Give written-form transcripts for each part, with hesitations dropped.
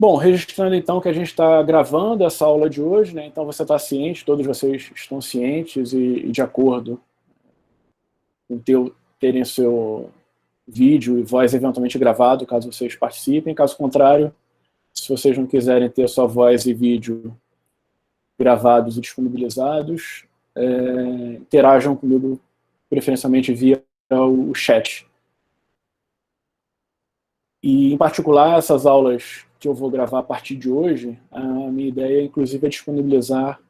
Bom, registrando então que a gente está gravando essa aula de hoje, né? Então você está ciente, todos vocês estão cientes e de acordo com terem seu vídeo e voz eventualmente gravado, caso vocês participem. Caso contrário, se vocês não quiserem ter sua voz e vídeo gravados e disponibilizados, interajam comigo preferencialmente via o chat. E, em particular, essas aulas que eu vou gravar a partir de hoje, a minha ideia, inclusive, é disponibilizar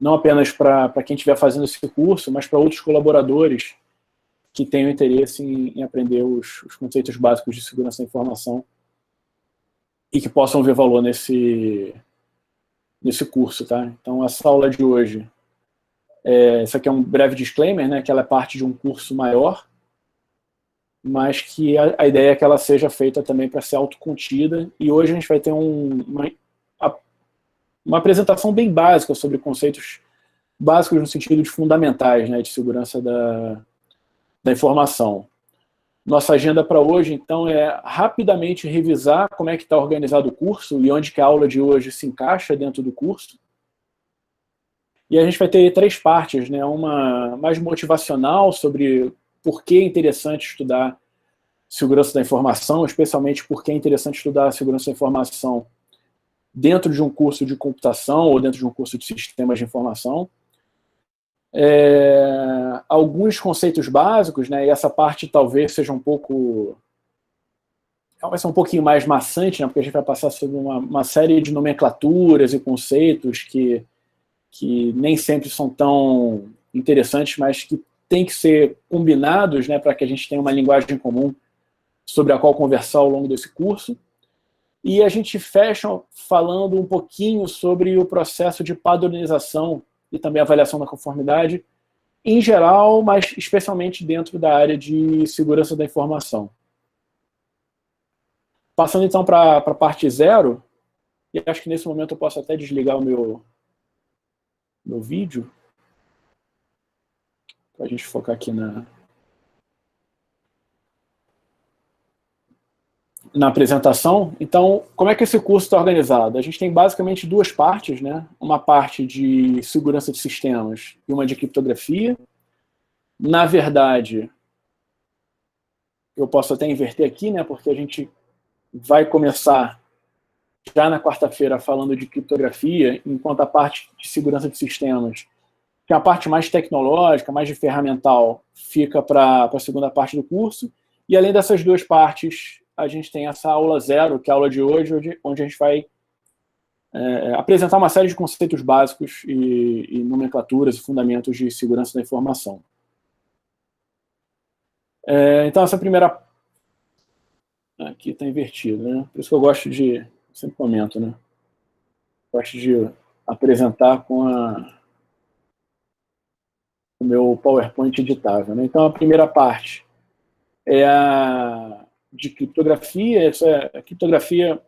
não apenas para quem estiver fazendo esse curso, mas para outros colaboradores que tenham interesse em aprender os conceitos básicos de segurança da informação e que possam ver valor nesse curso, tá? Então, essa aula de hoje, isso aqui é um breve disclaimer, né, que ela é parte de um curso maior, mas que a ideia é que ela seja feita também para ser autocontida, e hoje a gente vai ter uma apresentação bem básica sobre conceitos básicos no sentido de fundamentais, né, de segurança da informação. Nossa agenda para hoje, então, é rapidamente revisar como é que está organizado o curso e onde que a aula de hoje se encaixa dentro do curso. E a gente vai ter 3 partes, né, uma mais motivacional sobre por que é interessante estudar segurança da informação, especialmente porque é interessante estudar segurança da informação dentro de um curso de computação ou dentro de um curso de sistemas de informação. Alguns conceitos básicos, né, e essa parte talvez seja vai ser um pouquinho mais maçante, né, porque a gente vai passar sobre uma série de nomenclaturas e conceitos que nem sempre são tão interessantes, mas que têm que ser combinados, né, para que a gente tenha uma linguagem comum sobre a qual conversar ao longo desse curso. E a gente fecha falando um pouquinho sobre o processo de padronização e também avaliação da conformidade, em geral, mas especialmente dentro da área de segurança da informação. Passando então para a parte 0, e acho que nesse momento eu posso até desligar o meu vídeo, para a gente focar aqui na apresentação. Então, como é que esse curso está organizado? A gente tem basicamente 2 partes, né? Uma parte de segurança de sistemas e uma de criptografia. Na verdade, eu posso até inverter aqui, né? Porque a gente vai começar já na quarta-feira falando de criptografia, enquanto a parte de segurança de sistemas, que é a parte mais tecnológica, mais de ferramental, fica para a segunda parte do curso. E além dessas 2 partes, a gente tem essa aula 0, que é a aula de hoje, onde a gente vai apresentar uma série de conceitos básicos e nomenclaturas e fundamentos de segurança da informação. Então, essa primeira... Aqui está invertido, né? Por isso que eu gosto de... Sempre comento, né? Gosto de apresentar com o meu PowerPoint editável, né? Então, a primeira parte é a de criptografia. A criptografia,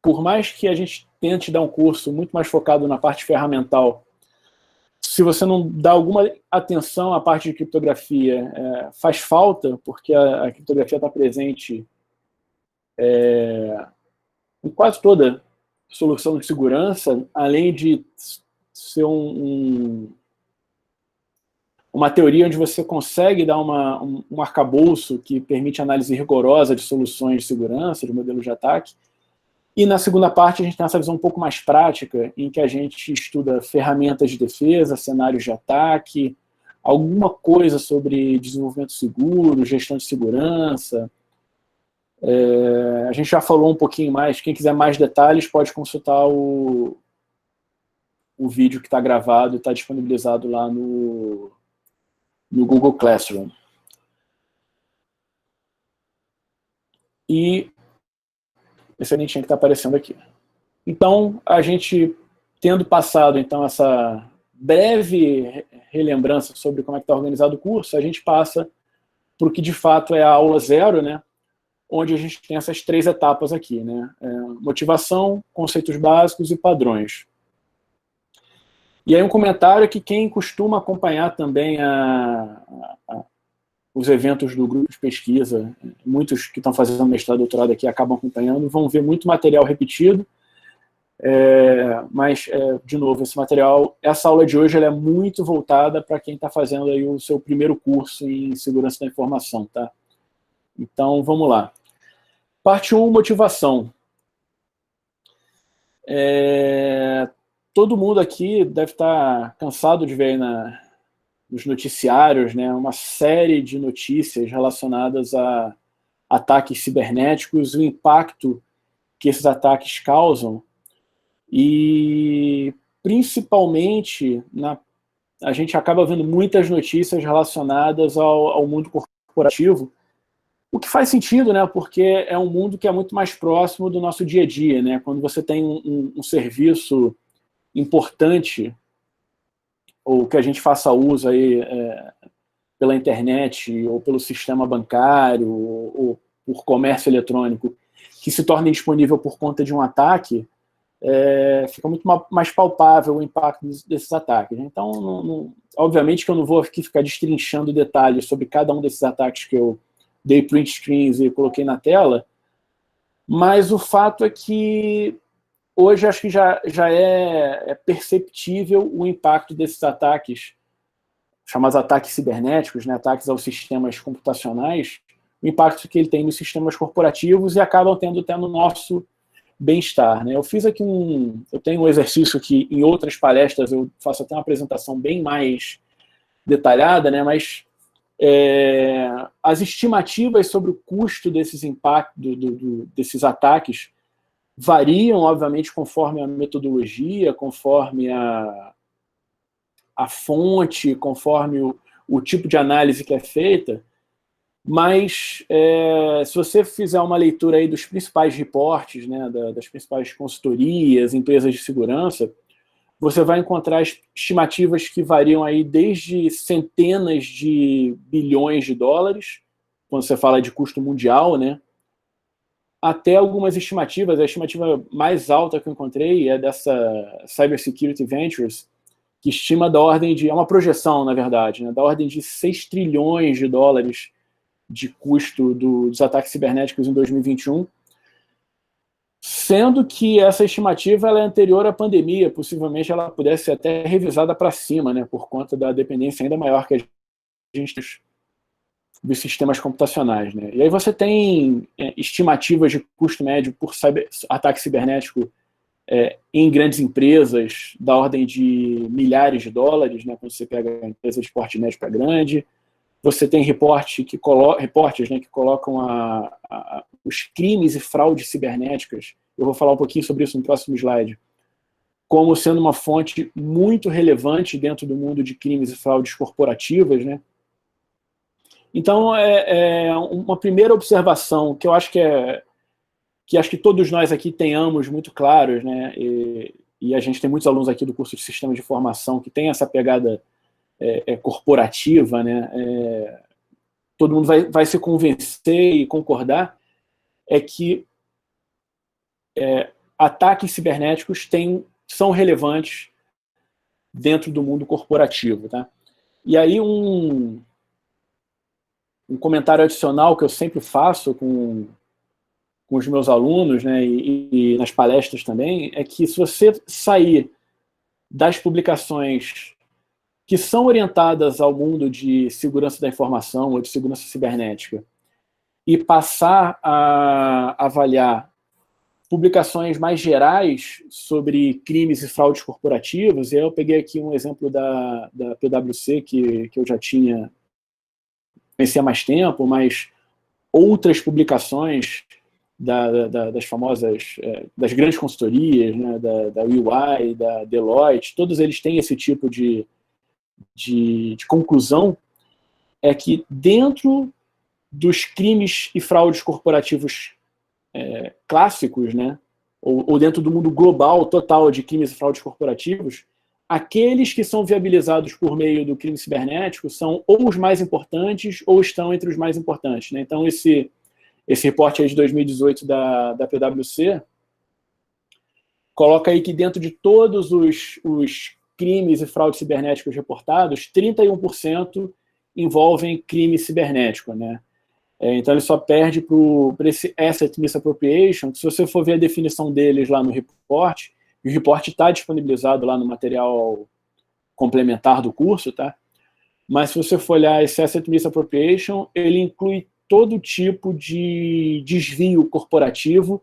por mais que a gente tente dar um curso muito mais focado na parte ferramental, se você não dá alguma atenção à parte de criptografia, faz falta, porque a criptografia está presente em quase toda solução de segurança, além de ser uma teoria onde você consegue dar um arcabouço que permite análise rigorosa de soluções de segurança, de modelos de ataque. E na segunda parte a gente tem essa visão um pouco mais prática, em que a gente estuda ferramentas de defesa, cenários de ataque, alguma coisa sobre desenvolvimento seguro, gestão de segurança. A gente já falou um pouquinho mais, quem quiser mais detalhes pode consultar o vídeo que está gravado e está disponibilizado lá no Google Classroom. E esse link que está aparecendo aqui. Então, a gente, tendo passado então, essa breve relembrança sobre como é que está organizado o curso, a gente passa para o que de fato é a aula 0, né? Onde a gente tem essas 3 etapas aqui, né? Motivação, conceitos básicos e padrões. E aí um comentário que quem costuma acompanhar também os eventos do grupo de pesquisa, muitos que estão fazendo mestrado e doutorado aqui acabam acompanhando, vão ver muito material repetido, mas, de novo, essa aula de hoje ela é muito voltada para quem está fazendo aí o seu primeiro curso em segurança da informação, tá? Então, vamos lá. Parte 1, motivação. Todo mundo aqui deve estar cansado de ver nos noticiários, né, uma série de notícias relacionadas a ataques cibernéticos, o impacto que esses ataques causam, e principalmente a gente acaba vendo muitas notícias relacionadas ao mundo corporativo, o que faz sentido, né, porque é um mundo que é muito mais próximo do nosso dia a dia, né, quando você tem um serviço importante, ou que a gente faça uso aí, pela internet, ou pelo sistema bancário, ou por comércio eletrônico, que se torne disponível por conta de um ataque, fica muito mais palpável o impacto desses ataques. Então, obviamente que eu não vou aqui ficar destrinchando detalhes sobre cada um desses ataques que eu dei print screens e coloquei na tela, mas o fato é que hoje acho que já é perceptível o impacto desses ataques, chamados ataques cibernéticos, né, ataques aos sistemas computacionais, o impacto que ele tem nos sistemas corporativos e acabam tendo até no nosso bem-estar, né? Eu fiz aqui eu tenho um exercício que em outras palestras eu faço até uma apresentação bem mais detalhada, né, mas as estimativas sobre o custo desses impactos, desses ataques, variam, obviamente, conforme a metodologia, conforme a fonte, conforme o tipo de análise que é feita, mas se você fizer uma leitura aí dos principais reportes, né, das principais consultorias, empresas de segurança, você vai encontrar estimativas que variam aí desde centenas de bilhões de dólares, quando você fala de custo mundial, né, até algumas estimativas. A estimativa mais alta que eu encontrei é dessa Cybersecurity Ventures, que estima da ordem de, é uma projeção, na verdade, né, da ordem de 6 trilhões de dólares de custo dos ataques cibernéticos em 2021, sendo que essa estimativa ela é anterior à pandemia, possivelmente ela pudesse ser até revisada para cima, né, por conta da dependência ainda maior que a gente tem dos sistemas computacionais, né. E aí você tem estimativas de custo médio por ataque cibernético em grandes empresas da ordem de milhares de dólares, né, quando você pega empresas de porte médio para grande. Você tem reportes né, que colocam os crimes e fraudes cibernéticas, eu vou falar um pouquinho sobre isso no próximo slide, como sendo uma fonte muito relevante dentro do mundo de crimes e fraudes corporativas, né? Então, uma primeira observação que eu acho que acho que todos nós aqui tenhamos muito claros, né? E a gente tem muitos alunos aqui do curso de Sistemas de Informação que tem essa pegada corporativa, né? Todo mundo vai se convencer e concordar, é que ataques cibernéticos são relevantes dentro do mundo corporativo, tá? E aí um comentário adicional que eu sempre faço com os meus alunos, né, e nas palestras também, é que se você sair das publicações que são orientadas ao mundo de segurança da informação ou de segurança cibernética e passar a avaliar publicações mais gerais sobre crimes e fraudes corporativos, e aí eu peguei aqui um exemplo da PwC, que eu já conhecia há mais tempo, mas outras publicações das famosas, das grandes consultorias, né, da EY, da Deloitte, todos eles têm esse tipo de conclusão, é que dentro dos crimes e fraudes corporativos clássicos, né, ou dentro do mundo global total de crimes e fraudes corporativos, aqueles que são viabilizados por meio do crime cibernético são ou os mais importantes ou estão entre os mais importantes, né? Então, esse reporte aí de 2018 da PwC coloca aí que dentro de todos os crimes e fraudes cibernéticos reportados, 31% envolvem crime cibernético, né? Então ele só perde para esse Asset Misappropriation, que se você for ver a definição deles lá no report, e o report está disponibilizado lá no material complementar do curso, tá? Mas se você for olhar esse Asset Misappropriation, ele inclui todo tipo de desvio corporativo,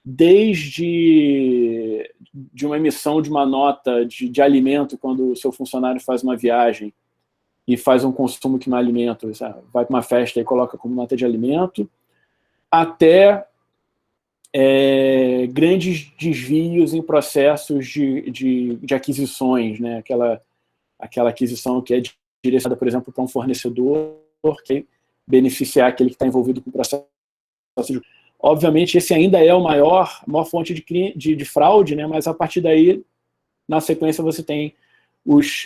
desde uma emissão de uma nota de alimento quando o seu funcionário faz uma viagem e faz um consumo que não é alimento, sabe? Vai para uma festa e coloca como nota de alimento, até grandes desvios em processos de aquisições, né? Aquela aquisição que é direcionada, por exemplo, para um fornecedor que beneficiar aquele que está envolvido com o processo de... Obviamente, esse ainda é a maior fonte de fraude, né? Mas a partir daí, na sequência, você tem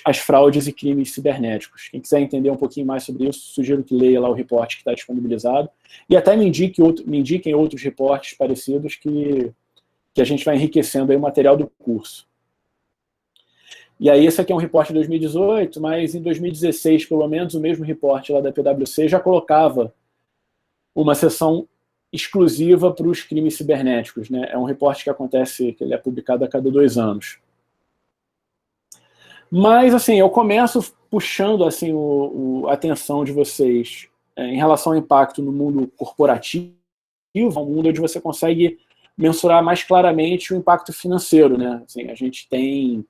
as fraudes e crimes cibernéticos. Quem quiser entender um pouquinho mais sobre isso, sugiro que leia lá o reporte que está disponibilizado e até me indiquem outros reportes parecidos que a gente vai enriquecendo aí o material do curso. E aí esse aqui é um reporte de 2018, mas em 2016, pelo menos, o mesmo reporte lá da PwC já colocava uma seção exclusiva para os crimes cibernéticos, né? É um reporte que ele é publicado a cada 2 anos. Mas, assim, eu começo puxando assim, a atenção de vocês em relação ao impacto no mundo corporativo, um mundo onde você consegue mensurar mais claramente o impacto financeiro, né? Assim, a gente tem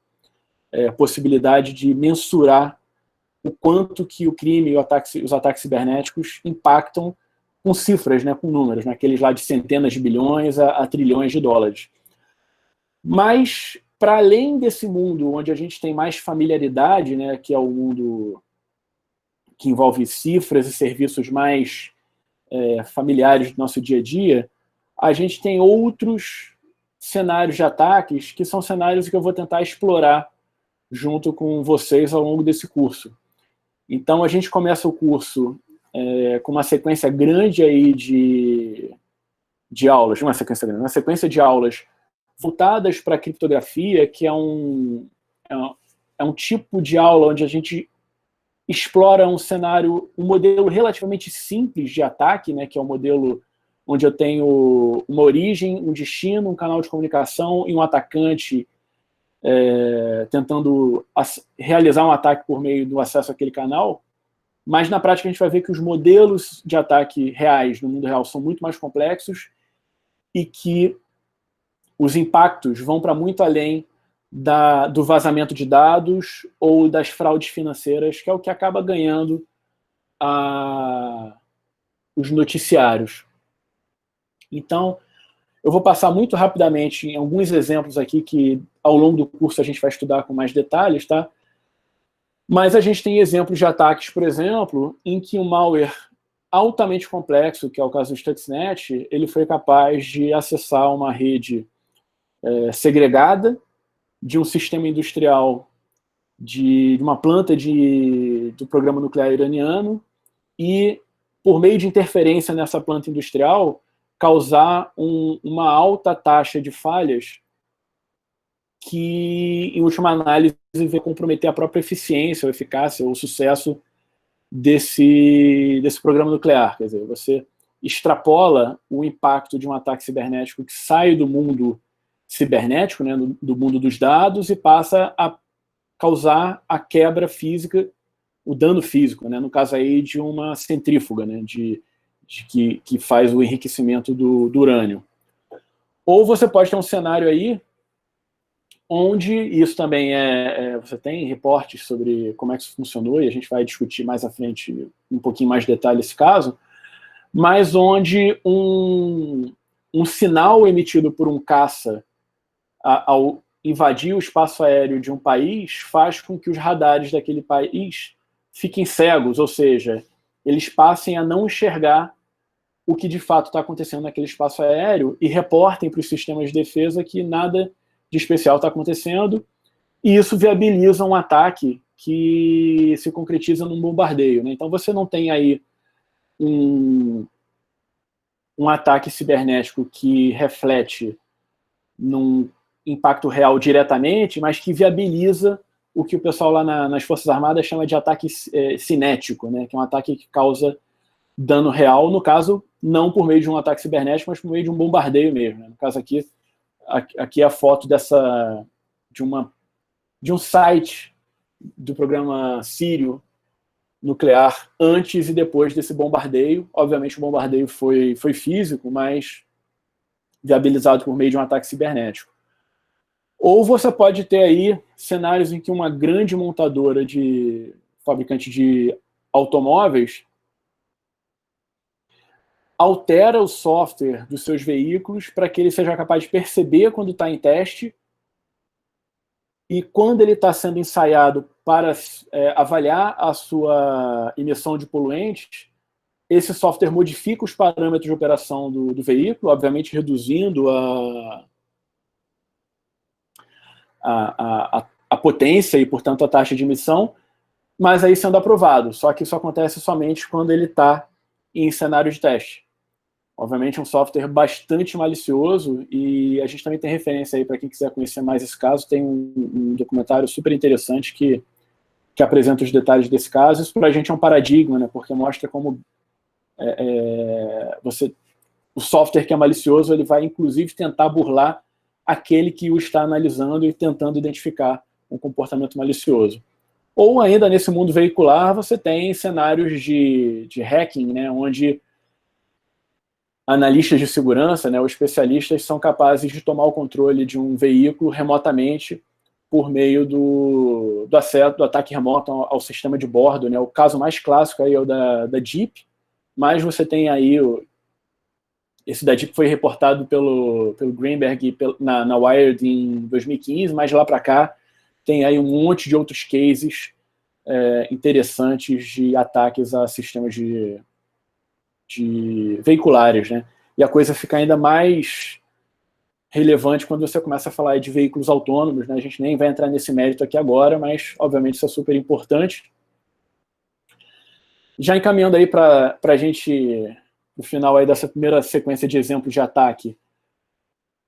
possibilidade de mensurar o quanto que o crime e os ataques cibernéticos impactam com cifras, né, com números, naqueles lá de centenas de bilhões a trilhões de dólares. Mas, para além desse mundo onde a gente tem mais familiaridade, né, que é o mundo que envolve cifras e serviços mais familiares do nosso dia a dia, a gente tem outros cenários de ataques que são cenários que eu vou tentar explorar junto com vocês ao longo desse curso. Então, a gente começa o curso com uma sequência grande aí de aulas, uma sequência de aulas voltadas para a criptografia, que é um tipo de aula onde a gente explora um modelo relativamente simples de ataque, né, que é um modelo onde eu tenho uma origem, um destino, um canal de comunicação e um atacante tentando realizar um ataque por meio do acesso àquele canal. Mas, na prática, a gente vai ver que os modelos de ataque reais no mundo real são muito mais complexos e que os impactos vão para muito além do vazamento de dados ou das fraudes financeiras, que é o que acaba ganhando os noticiários. Então, eu vou passar muito rapidamente em alguns exemplos aqui que, ao longo do curso, a gente vai estudar com mais detalhes, tá? Mas a gente tem exemplos de ataques, por exemplo, em que um malware altamente complexo, que é o caso do Stuxnet, ele foi capaz de acessar uma rede segregada de um sistema industrial de uma planta do programa nuclear iraniano e, por meio de interferência nessa planta industrial, causar uma alta taxa de falhas que, em última análise, vai comprometer a própria eficiência, ou eficácia, ou sucesso desse programa nuclear. Quer dizer, você extrapola o impacto de um ataque cibernético que sai do mundo cibernético, né, do mundo dos dados, e passa a causar a quebra física, o dano físico, né, no caso aí de uma centrífuga, né, que faz o enriquecimento do urânio. Ou você pode ter um cenário aí onde isso também você tem reportes sobre como é que isso funcionou, e a gente vai discutir mais à frente um pouquinho mais de detalhe esse caso, mas onde um sinal emitido por um caça ao invadir o espaço aéreo de um país faz com que os radares daquele país fiquem cegos, ou seja, eles passem a não enxergar o que de fato está acontecendo naquele espaço aéreo e reportem para os sistemas de defesa que nada de especial está acontecendo, e isso viabiliza um ataque que se concretiza num bombardeio, né? Então você não tem aí um ataque cibernético que reflete num impacto real diretamente, mas que viabiliza o que o pessoal lá nas Forças Armadas chama de ataque cinético, né, que é um ataque que causa dano real, no caso, não por meio de um ataque cibernético, mas por meio de um bombardeio mesmo. Né? No caso aqui é a foto de um site do programa Sírio nuclear antes e depois desse bombardeio. Obviamente o bombardeio foi físico, mas viabilizado por meio de um ataque cibernético. Ou você pode ter aí cenários em que uma grande montadora de fabricante de automóveis altera o software dos seus veículos para que ele seja capaz de perceber quando está em teste, e quando ele está sendo ensaiado para avaliar a sua emissão de poluentes, esse software modifica os parâmetros de operação do veículo, obviamente reduzindo a potência e, portanto, a taxa de emissão, mas aí sendo aprovado. Só que isso acontece somente quando ele está em cenário de teste. Obviamente é um software bastante malicioso, e a gente também tem referência aí para quem quiser conhecer mais esse caso, tem um documentário super interessante que apresenta os detalhes desse caso. Isso para a gente é um paradigma, né, porque mostra como o software que é malicioso, ele vai inclusive tentar burlar aquele que o está analisando e tentando identificar um comportamento malicioso. Ou ainda nesse mundo veicular, você tem cenários de hacking, né, onde analistas de segurança, né, ou especialistas, são capazes de tomar o controle de um veículo remotamente por meio do ataque remoto ao sistema de bordo. Né. O caso mais clássico aí é o da Jeep, mas você tem aí esse da Jeep foi reportado pelo Greenberg na Wired em 2015, mas lá para cá tem aí um monte de outros cases interessantes de ataques a sistemas de veiculares, né? E a coisa fica ainda mais relevante quando você começa a falar de veículos autônomos, né? A gente nem vai entrar nesse mérito aqui agora, mas obviamente isso é super importante. Já encaminhando aí para a gente, no final aí dessa primeira sequência de exemplos de ataque,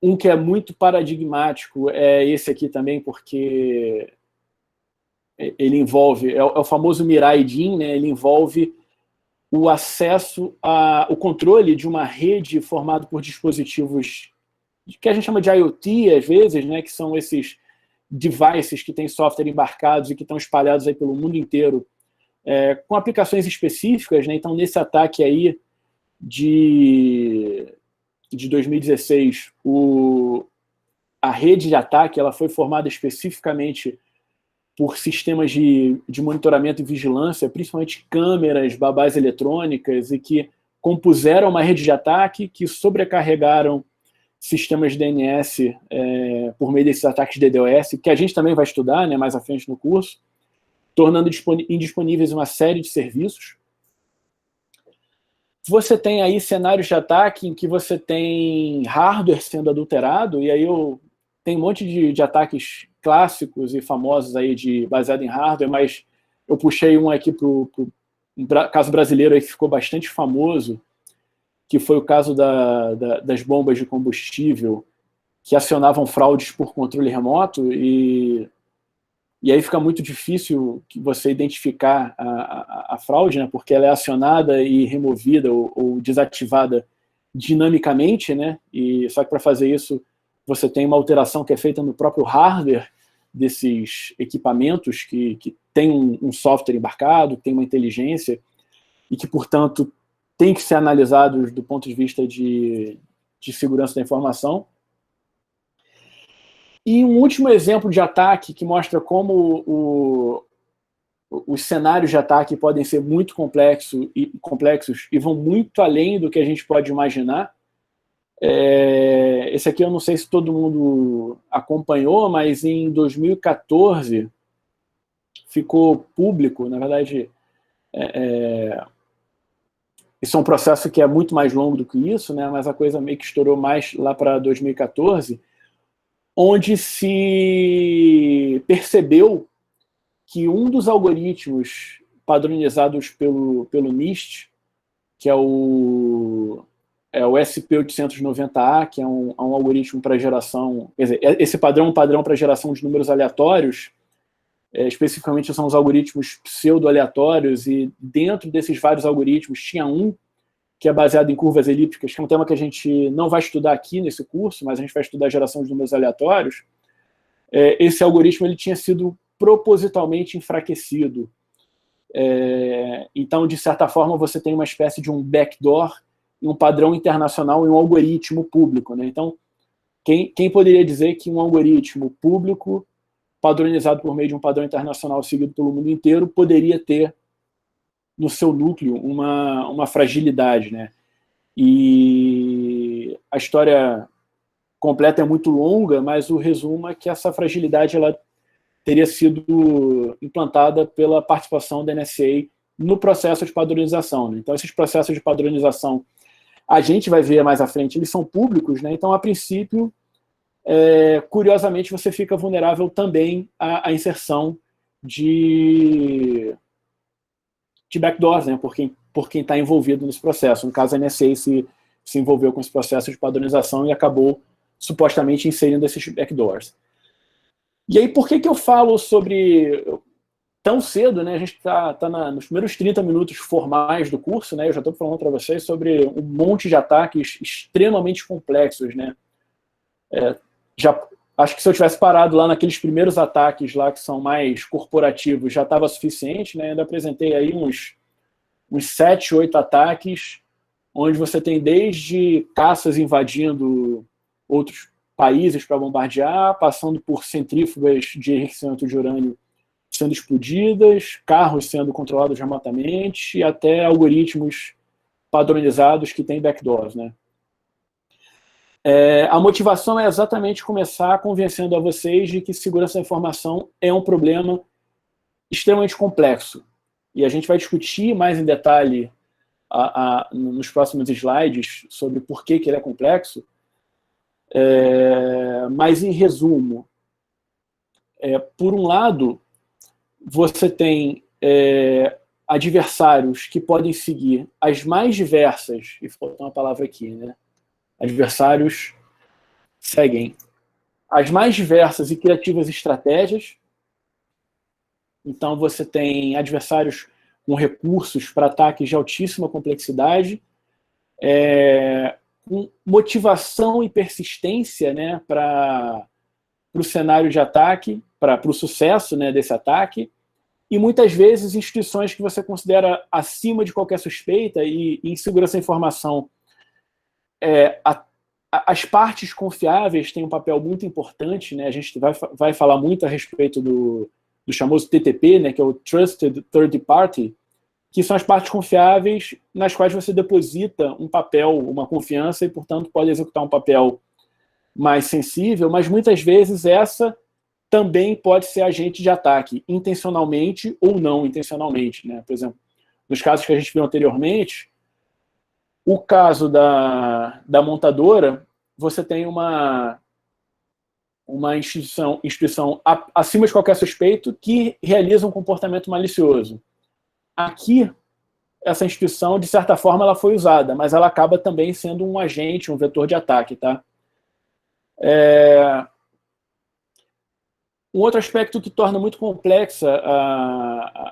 um que é muito paradigmático é esse aqui também, porque ele envolve, é o famoso Mirai DIN, né? Ele envolve o acesso o controle de uma rede formada por dispositivos que a gente chama de IoT, às vezes, né, que são esses devices que têm software embarcados e que estão espalhados aí pelo mundo inteiro, com aplicações específicas, né? Então, nesse ataque aí de 2016, a rede de ataque ela foi formada especificamente por sistemas de monitoramento e vigilância, principalmente câmeras, babás eletrônicas, e que compuseram uma rede de ataque que sobrecarregaram sistemas de DNS por meio desses ataques de DDoS, que a gente também vai estudar, né, mais à frente no curso, tornando indisponíveis uma série de serviços. Você tem aí cenários de ataque em que você tem hardware sendo adulterado, e aí tem um monte de ataques clássicos e famosos aí baseado em hardware, mas eu puxei um aqui para o caso brasileiro aí que ficou bastante famoso, que foi o caso das bombas de combustível que acionavam fraudes por controle remoto, e aí fica muito difícil você identificar a fraude, né, porque ela é acionada e removida ou desativada dinamicamente, né, e só que para fazer isso você tem uma alteração que é feita no próprio hardware desses equipamentos que tem um software embarcado, que tem uma inteligência e que, portanto, tem que ser analisados do ponto de vista de segurança da informação. E um último exemplo de ataque que mostra como os cenários de ataque podem ser muito complexos e vão muito além do que a gente pode imaginar. Esse aqui eu não sei se todo mundo acompanhou, mas em 2014 ficou público, na verdade, isso é um processo que é muito mais longo do que isso, né, mas a coisa meio que estourou mais lá para 2014, onde se percebeu que um dos algoritmos padronizados pelo NIST, que é o SP890A, que é um algoritmo para geração, quer dizer, esse padrão é um padrão para geração de números aleatórios, especificamente são os algoritmos pseudo-aleatórios, e dentro desses vários algoritmos tinha um que é baseado em curvas elípticas, que é um tema que a gente não vai estudar aqui nesse curso, mas a gente vai estudar a geração de números aleatórios. Esse algoritmo ele tinha sido propositalmente enfraquecido. Então, de certa forma, você tem uma espécie de um backdoor, um padrão internacional e um algoritmo público, né? Então, quem poderia dizer que um algoritmo público, padronizado por meio de um padrão internacional seguido pelo mundo inteiro, poderia ter no seu núcleo uma fragilidade, né? E a história completa é muito longa, mas o resumo é que essa fragilidade ela teria sido implantada pela participação da NSA no processo de padronização, né? Então, esses processos de padronização, a gente vai ver mais à frente, eles são públicos, né? Então, a princípio, curiosamente, você fica vulnerável também à inserção de backdoors, né? Por quem está envolvido nesse processo. No caso, a NSA se envolveu com esse processo de padronização e acabou supostamente inserindo esses backdoors. E aí, por que eu falo sobre tão cedo, né? A gente está nos primeiros 30 minutos formais do curso, né? Eu já estou falando para vocês sobre um monte de ataques extremamente complexos, né? Acho que se eu tivesse parado lá naqueles primeiros ataques lá que são mais corporativos, já estava suficiente, né? Eu ainda apresentei aí uns 7, 8 ataques, onde você tem desde caças invadindo outros países para bombardear, passando por centrífugas de enriquecimento de urânio sendo explodidas, carros sendo controlados remotamente, e até algoritmos padronizados que têm backdoors, né? A motivação é exatamente começar convencendo a vocês de que segurança da informação é um problema extremamente complexo. E a gente vai discutir mais em detalhe nos próximos slides sobre por que ele é complexo. Mas, em resumo, por um lado, você tem adversários que podem seguir as mais diversas, e faltou uma palavra aqui, né? Adversários seguem as mais diversas e criativas estratégias. Então, você tem adversários com recursos para ataques de altíssima complexidade, com motivação e persistência, né, para o cenário de ataque, para o sucesso, né, desse ataque, e muitas vezes instituições que você considera acima de qualquer suspeita, e em segurança da informação, as partes confiáveis têm um papel muito importante, né? A gente vai falar muito a respeito do famoso TTP, né, que é o Trusted Third Party, que são as partes confiáveis nas quais você deposita um papel, uma confiança, e, portanto, pode executar um papel mais sensível, mas muitas vezes essa também pode ser agente de ataque, intencionalmente ou não intencionalmente, né? Por exemplo, nos casos que a gente viu anteriormente, o caso da montadora, você tem uma instituição acima de qualquer suspeito que realiza um comportamento malicioso. Aqui, essa instituição, de certa forma, ela foi usada, mas ela acaba também sendo um agente, um vetor de ataque, tá? Um outro aspecto que torna muito complexa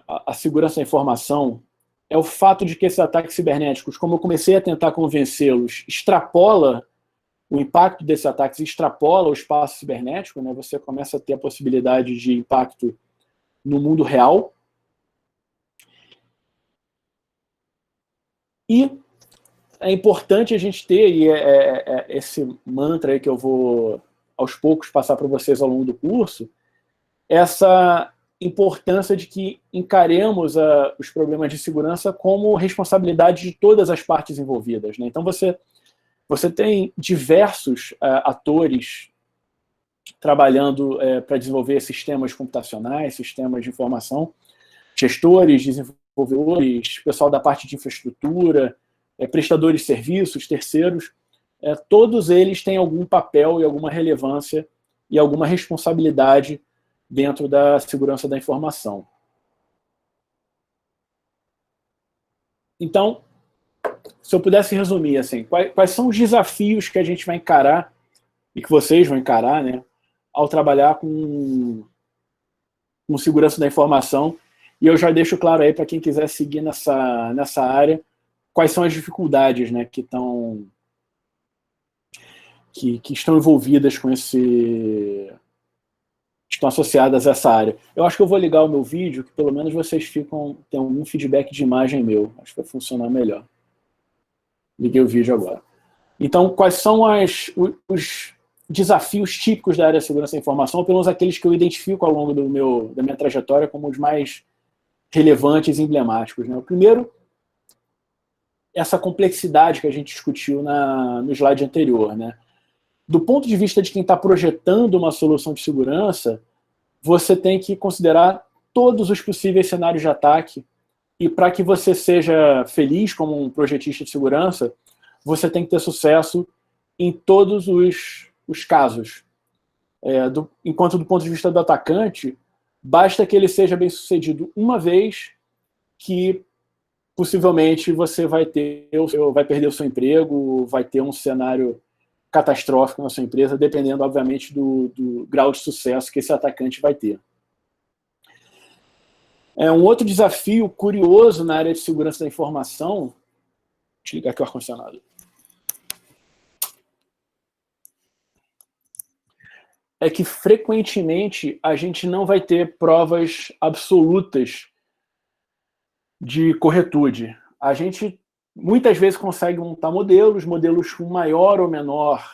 a segurança da informação é o fato de que esses ataques cibernéticos, como eu comecei a tentar convencê-los, o impacto desses ataques extrapola o espaço cibernético, né? Você começa a ter a possibilidade de impacto no mundo real. E é importante a gente ter, e esse mantra aí que eu vou, aos poucos, passar para vocês ao longo do curso, essa importância de que encaremos os problemas de segurança como responsabilidade de todas as partes envolvidas, né? Então, você tem diversos atores trabalhando para desenvolver sistemas computacionais, sistemas de informação, gestores, desenvolvedores, pessoal da parte de infraestrutura, prestadores de serviços, terceiros, todos eles têm algum papel e alguma relevância e alguma responsabilidade dentro da segurança da informação. Então, se eu pudesse resumir, assim, quais são os desafios que a gente vai encarar, e que vocês vão encarar, né, ao trabalhar com com segurança da informação, e eu já deixo claro aí para quem quiser seguir nessa área, quais são as dificuldades, né, que estão envolvidas com estão associadas a essa área. Eu acho que eu vou ligar o meu vídeo, que pelo menos vocês têm algum feedback de imagem meu. Acho que vai funcionar melhor. Liguei o vídeo agora. Então, quais são os desafios típicos da área de segurança da informação, pelo menos aqueles que eu identifico ao longo da minha trajetória como os mais relevantes e emblemáticos, né? O primeiro, essa complexidade que a gente discutiu no slide anterior, né? Do ponto de vista de quem está projetando uma solução de segurança, você tem que considerar todos os possíveis cenários de ataque, e para que você seja feliz como um projetista de segurança, você tem que ter sucesso em todos os casos. Enquanto do ponto de vista do atacante, basta que ele seja bem sucedido uma vez, que possivelmente você vai perder o seu emprego, vai ter um cenário catastrófico na sua empresa, dependendo, obviamente, do grau de sucesso que esse atacante vai ter. Um outro desafio curioso na área de segurança da informação... Deixa eu ligar aqui o ar-condicionado. É que, frequentemente, a gente não vai ter provas absolutas de corretude. A gente, muitas vezes, consegue montar modelos com maior ou menor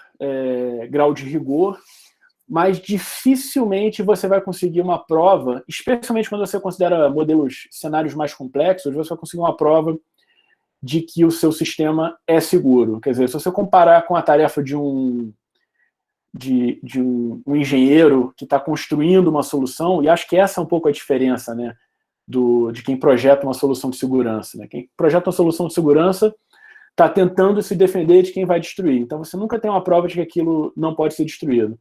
grau de rigor, mas dificilmente você vai conseguir uma prova, especialmente quando você considera cenários mais complexos, você vai conseguir uma prova de que o seu sistema é seguro. Quer dizer, se você comparar com a tarefa de um engenheiro que está construindo uma solução, e acho que essa é um pouco a diferença, né, de quem projeta uma solução de segurança. Né? Quem projeta uma solução de segurança está tentando se defender de quem vai destruir. Então você nunca tem uma prova de que aquilo não pode ser destruído.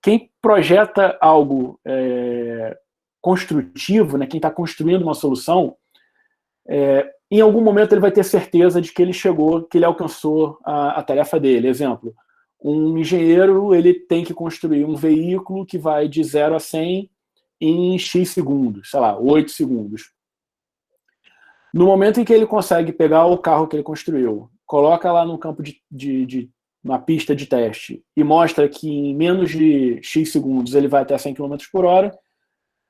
Quem projeta algo construtivo, né, quem está construindo uma solução, em algum momento ele vai ter certeza de que ele alcançou a tarefa dele. Exemplo, um engenheiro ele tem que construir um veículo que vai de 0 a 100 em X segundos, sei lá, 8 segundos. No momento em que ele consegue pegar o carro que ele construiu, coloca lá no campo uma pista de teste e mostra que em menos de X segundos ele vai até 100 km por hora,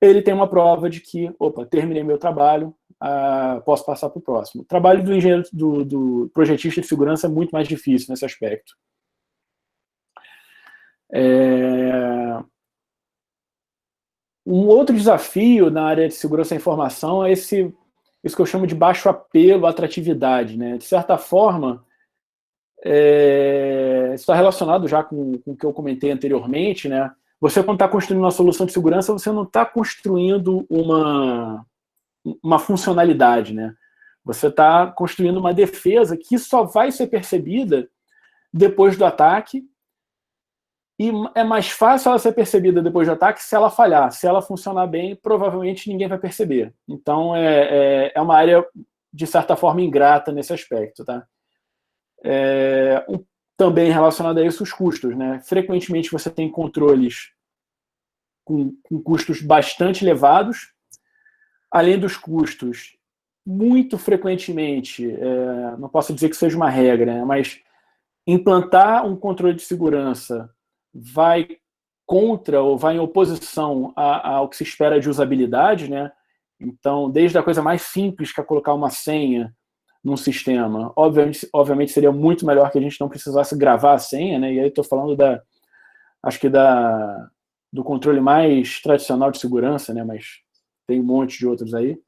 ele tem uma prova de que, terminei meu trabalho, posso passar para o próximo. O trabalho do engenheiro, do projetista de segurança é muito mais difícil nesse aspecto. Um outro desafio na área de segurança da informação é isso que eu chamo de baixo apelo, atratividade. Né? De certa forma, isso está relacionado já com o que eu comentei anteriormente. Né? Você, quando está construindo uma solução de segurança, você não está construindo uma funcionalidade. Né? Você está construindo uma defesa que só vai ser percebida depois do ataque, e é mais fácil ela ser percebida depois do ataque se ela falhar. Se ela funcionar bem, provavelmente ninguém vai perceber. Então, é uma área, de certa forma, ingrata nesse aspecto. Tá? Também relacionado a isso, os custos. Né? Frequentemente, você tem controles com custos bastante elevados. Além dos custos, muito frequentemente, não posso dizer que seja uma regra, né? Mas implantar um controle de segurança vai contra ou vai em oposição ao que se espera de usabilidade, né? Então, desde a coisa mais simples, que é colocar uma senha num sistema, obviamente seria muito melhor que a gente não precisasse gravar a senha, né? E aí estou falando do controle mais tradicional de segurança, né? Mas tem um monte de outros aí.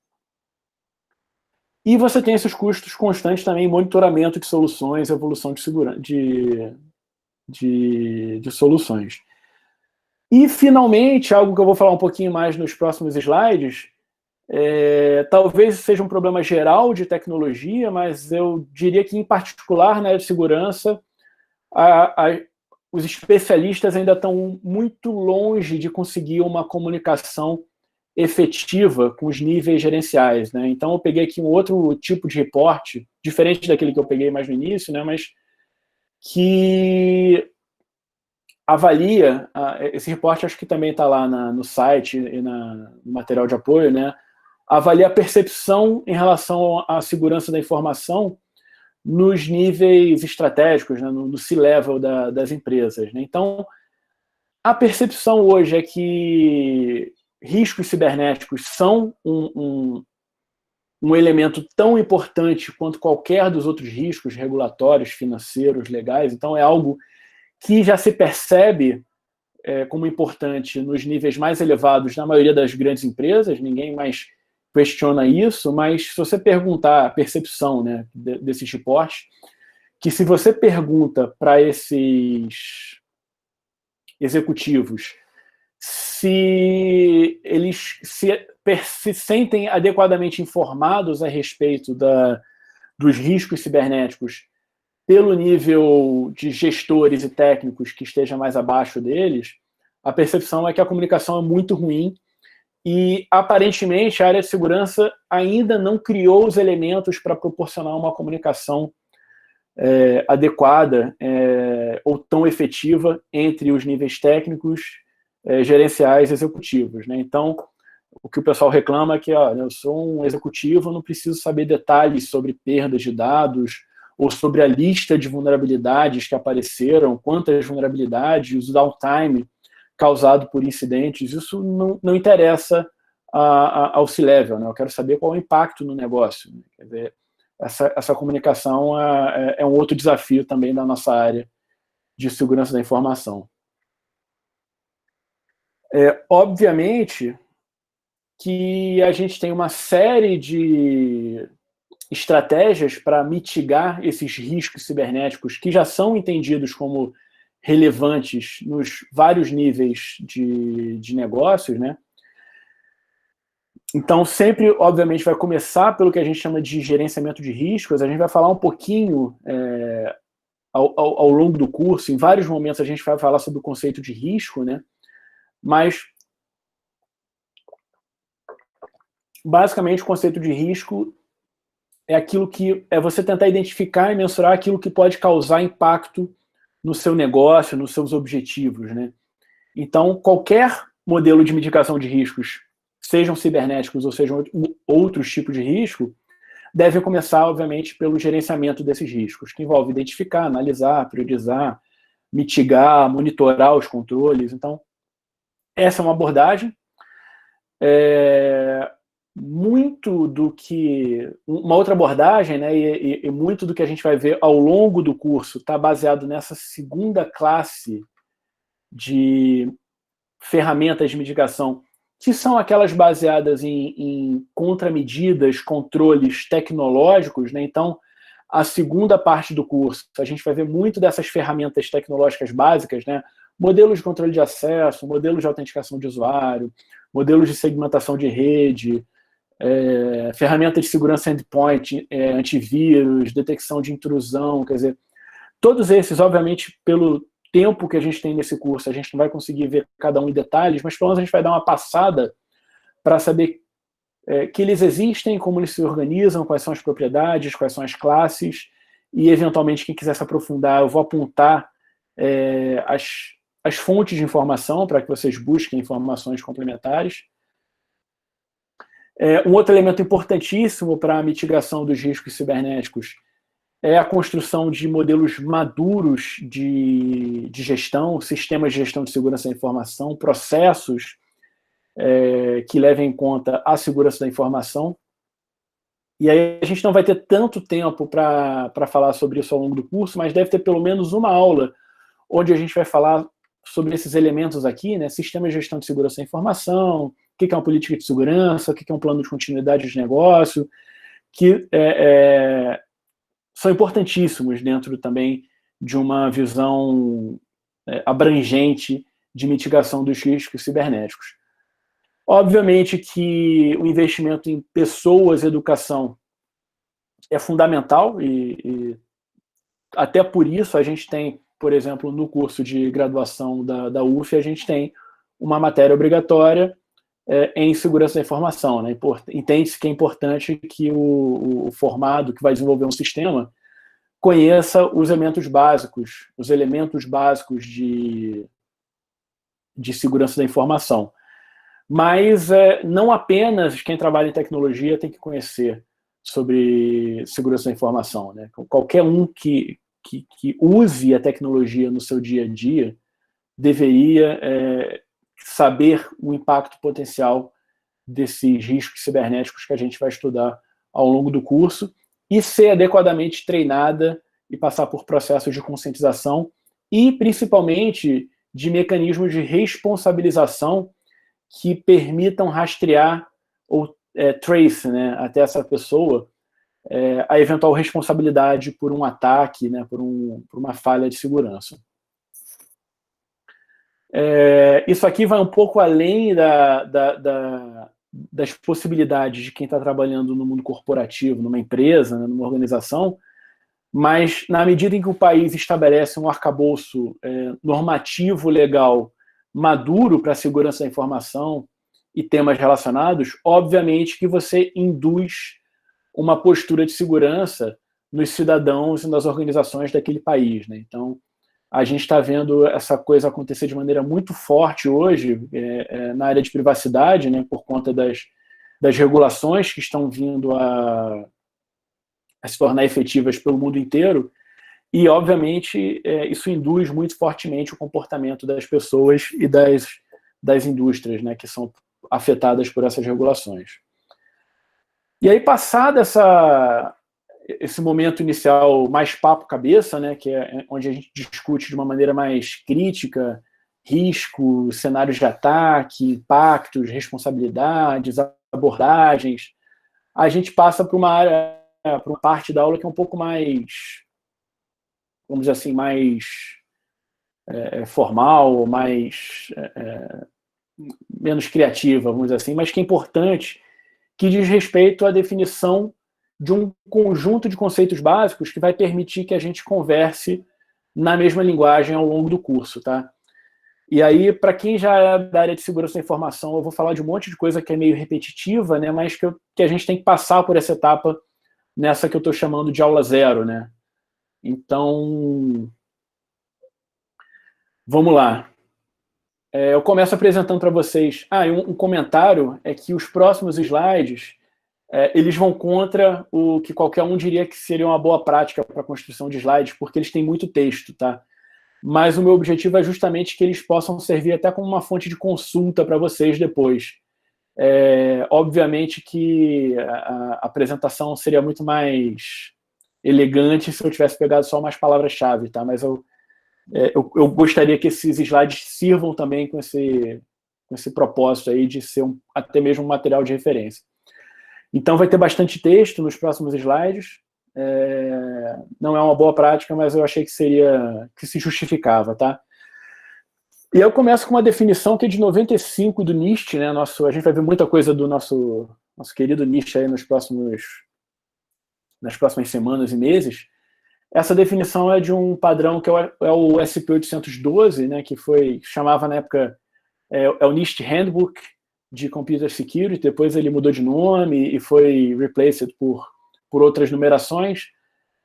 E você tem esses custos constantes também em monitoramento de soluções, evolução de segurança, de soluções. E, finalmente, algo que eu vou falar um pouquinho mais nos próximos slides, talvez seja um problema geral de tecnologia, mas eu diria que, em particular, na área de segurança, os especialistas ainda estão muito longe de conseguir uma comunicação efetiva com os níveis gerenciais. Né? Então, eu peguei aqui um outro tipo de reporte, diferente daquele que eu peguei mais no início, né? Mas que avalia, esse reporte acho que também está lá no site e no material de apoio, né? Avalia a percepção em relação à segurança da informação nos níveis estratégicos, né? No C-level das empresas, né? Então, a percepção hoje é que riscos cibernéticos são um elemento tão importante quanto qualquer dos outros riscos regulatórios, financeiros, legais. Então, é algo que já se percebe como importante nos níveis mais elevados na maioria das grandes empresas, ninguém mais questiona isso, mas se você perguntar a percepção, né, desses reportes, que se você pergunta para esses executivos se eles se sentem adequadamente informados a respeito dos riscos cibernéticos pelo nível de gestores e técnicos que esteja mais abaixo deles, a percepção é que a comunicação é muito ruim e, aparentemente, a área de segurança ainda não criou os elementos para proporcionar uma comunicação adequada ou tão efetiva entre os níveis técnicos, gerenciais e executivos, né? Então, o que o pessoal reclama é que eu sou um executivo, eu não preciso saber detalhes sobre perdas de dados ou sobre a lista de vulnerabilidades que apareceram, quantas vulnerabilidades, o downtime causado por incidentes, isso não interessa ao C-level, né? Eu quero saber qual é o impacto no negócio, né? Quer dizer, essa comunicação é um outro desafio também da nossa área de segurança da informação. Obviamente que a gente tem uma série de estratégias para mitigar esses riscos cibernéticos que já são entendidos como relevantes nos vários níveis de negócios, né? Então, sempre, obviamente, vai começar pelo que a gente chama de gerenciamento de riscos. A gente vai falar um pouquinho ao longo do curso, em vários momentos a gente vai falar sobre o conceito de risco, né? Mas, basicamente, o conceito de risco é aquilo que é você tentar identificar e mensurar aquilo que pode causar impacto no seu negócio, nos seus objetivos, né? Então, qualquer modelo de mitigação de riscos, sejam cibernéticos ou sejam outros tipos de risco, deve começar, obviamente, pelo gerenciamento desses riscos, que envolve identificar, analisar, priorizar, mitigar, monitorar os controles. Então, essa é uma abordagem. Muito do que... Uma outra abordagem, né, e muito do que a gente vai ver ao longo do curso está baseado nessa segunda classe de ferramentas de mitigação, que são aquelas baseadas em contramedidas, controles tecnológicos, né? Então, a segunda parte do curso, a gente vai ver muito dessas ferramentas tecnológicas básicas, né? Modelos de controle de acesso, modelos de autenticação de usuário, modelos de segmentação de rede, ferramentas de segurança endpoint, antivírus, detecção de intrusão, quer dizer, todos esses, obviamente, pelo tempo que a gente tem nesse curso, a gente não vai conseguir ver cada um em detalhes, mas pelo menos a gente vai dar uma passada para saber que eles existem, como eles se organizam, quais são as propriedades, quais são as classes, e eventualmente quem quiser se aprofundar, eu vou apontar as fontes de informação para que vocês busquem informações complementares. Um outro elemento importantíssimo para a mitigação dos riscos cibernéticos é a construção de modelos maduros de gestão, sistemas de gestão de segurança da informação, processos que levem em conta a segurança da informação. E aí a gente não vai ter tanto tempo para falar sobre isso ao longo do curso, mas deve ter pelo menos uma aula onde a gente vai falar sobre esses elementos aqui, né? Sistemas de gestão de segurança da informação, o que é uma política de segurança, o que é um plano de continuidade de negócio, que são importantíssimos dentro também de uma visão abrangente de mitigação dos riscos cibernéticos. Obviamente que o investimento em pessoas e educação é fundamental e até por isso a gente tem, por exemplo, no curso de graduação da UF, a gente tem uma matéria obrigatória em segurança da informação, né? Entende-se que é importante que o formado que vai desenvolver um sistema conheça os elementos básicos de de segurança da informação. Mas não apenas quem trabalha em tecnologia tem que conhecer sobre segurança da informação, né? Qualquer um que use a tecnologia no seu dia a dia deveria saber o impacto potencial desses riscos cibernéticos que a gente vai estudar ao longo do curso e ser adequadamente treinada e passar por processos de conscientização e, principalmente, de mecanismos de responsabilização que permitam rastrear ou trace, né, até essa pessoa a eventual responsabilidade por um ataque, né, por uma falha de segurança. Isso aqui vai um pouco além das possibilidades de quem está trabalhando no mundo corporativo, numa empresa, né, numa organização, mas na medida em que o país estabelece um arcabouço normativo legal maduro para a segurança da informação e temas relacionados, obviamente que você induz uma postura de segurança nos cidadãos e nas organizações daquele país, né? Então, a gente está vendo essa coisa acontecer de maneira muito forte hoje na área de privacidade, né, por conta das regulações que estão vindo a se tornar efetivas pelo mundo inteiro, e, obviamente, isso induz muito fortemente o comportamento das pessoas e das indústrias, né, que são afetadas por essas regulações. E aí, passado esse momento inicial mais papo-cabeça, né, que é onde a gente discute de uma maneira mais crítica risco, cenários de ataque, impactos, responsabilidades, abordagens, a gente passa para uma parte da aula que é um pouco mais, vamos dizer assim, mais formal, mais menos criativa, vamos dizer assim, mas que é importante, que diz respeito à definição de um conjunto de conceitos básicos que vai permitir que a gente converse na mesma linguagem ao longo do curso, tá? E aí, para quem já é da área de segurança da informação, eu vou falar de um monte de coisa que é meio repetitiva, né, mas que a gente tem que passar por essa etapa nessa que eu estou chamando de aula zero, né? Então, vamos lá. Eu começo apresentando para vocês... um comentário é que os próximos slides eles vão contra o que qualquer um diria que seria uma boa prática para a construção de slides, porque eles têm muito texto, tá? Mas o meu objetivo é justamente que eles possam servir até como uma fonte de consulta para vocês depois. Obviamente que a apresentação seria muito mais elegante se eu tivesse pegado só umas palavras-chave, tá? Mas eu gostaria que esses slides sirvam também com esse propósito aí de ser até mesmo um material de referência. Então, vai ter bastante texto nos próximos slides. Não é uma boa prática, mas eu achei que se justificava, tá? E eu começo com uma definição que é de 95 do NIST, né? A gente vai ver muita coisa do nosso querido NIST aí nas próximas semanas e meses. Essa definição é de um padrão que é o SP812, né? Que chamava na época o NIST Handbook de Computer Security, depois ele mudou de nome e foi replaced por outras numerações,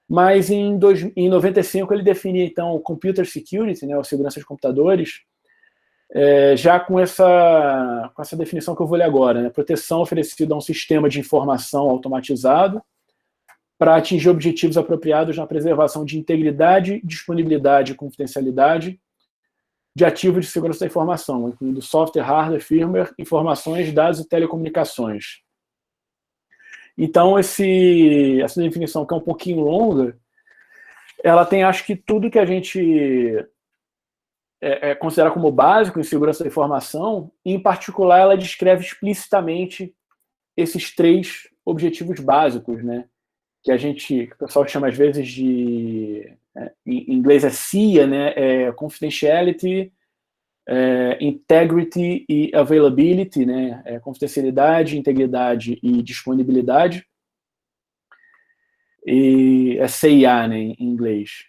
mas em 95 ele definia, então, o Computer Security, né, a segurança de computadores, já com essa definição que eu vou ler agora, né, proteção oferecida a um sistema de informação automatizado para atingir objetivos apropriados na preservação de integridade, disponibilidade e confidencialidade de ativos de segurança da informação, incluindo software, hardware, firmware, informações, dados e telecomunicações. Então, essa definição, que é um pouquinho longa, ela tem, acho que, tudo que a gente considera como básico em segurança da informação, e, em particular, ela descreve explicitamente esses 3 objetivos básicos, né? Que o pessoal chama, às vezes, em inglês CIA, né? Confidentiality, integrity e availability, né? Confidencialidade, integridade e disponibilidade. E CIA, né, em inglês.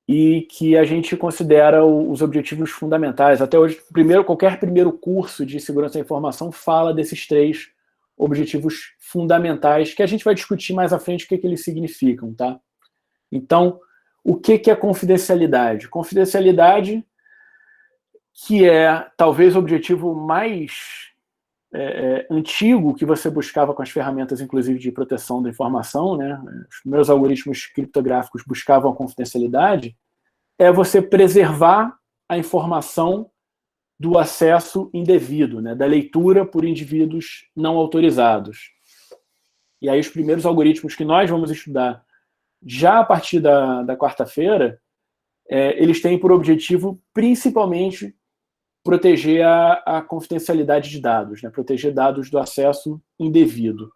E que a gente considera os objetivos fundamentais. Até hoje, qualquer primeiro curso de segurança da informação fala desses 3 objetivos fundamentais, que a gente vai discutir mais à frente o que eles significam, tá? Então, o que é confidencialidade? Confidencialidade que é talvez o objetivo mais antigo que você buscava com as ferramentas, inclusive, de proteção da informação, né? Os primeiros algoritmos criptográficos buscavam a confidencialidade, é você preservar a informação do acesso indevido, né? Da leitura por indivíduos não autorizados. E aí os primeiros algoritmos que nós vamos estudar já a partir da quarta-feira, eles têm por objetivo, principalmente, proteger a confidencialidade de dados, né? Proteger dados do acesso indevido.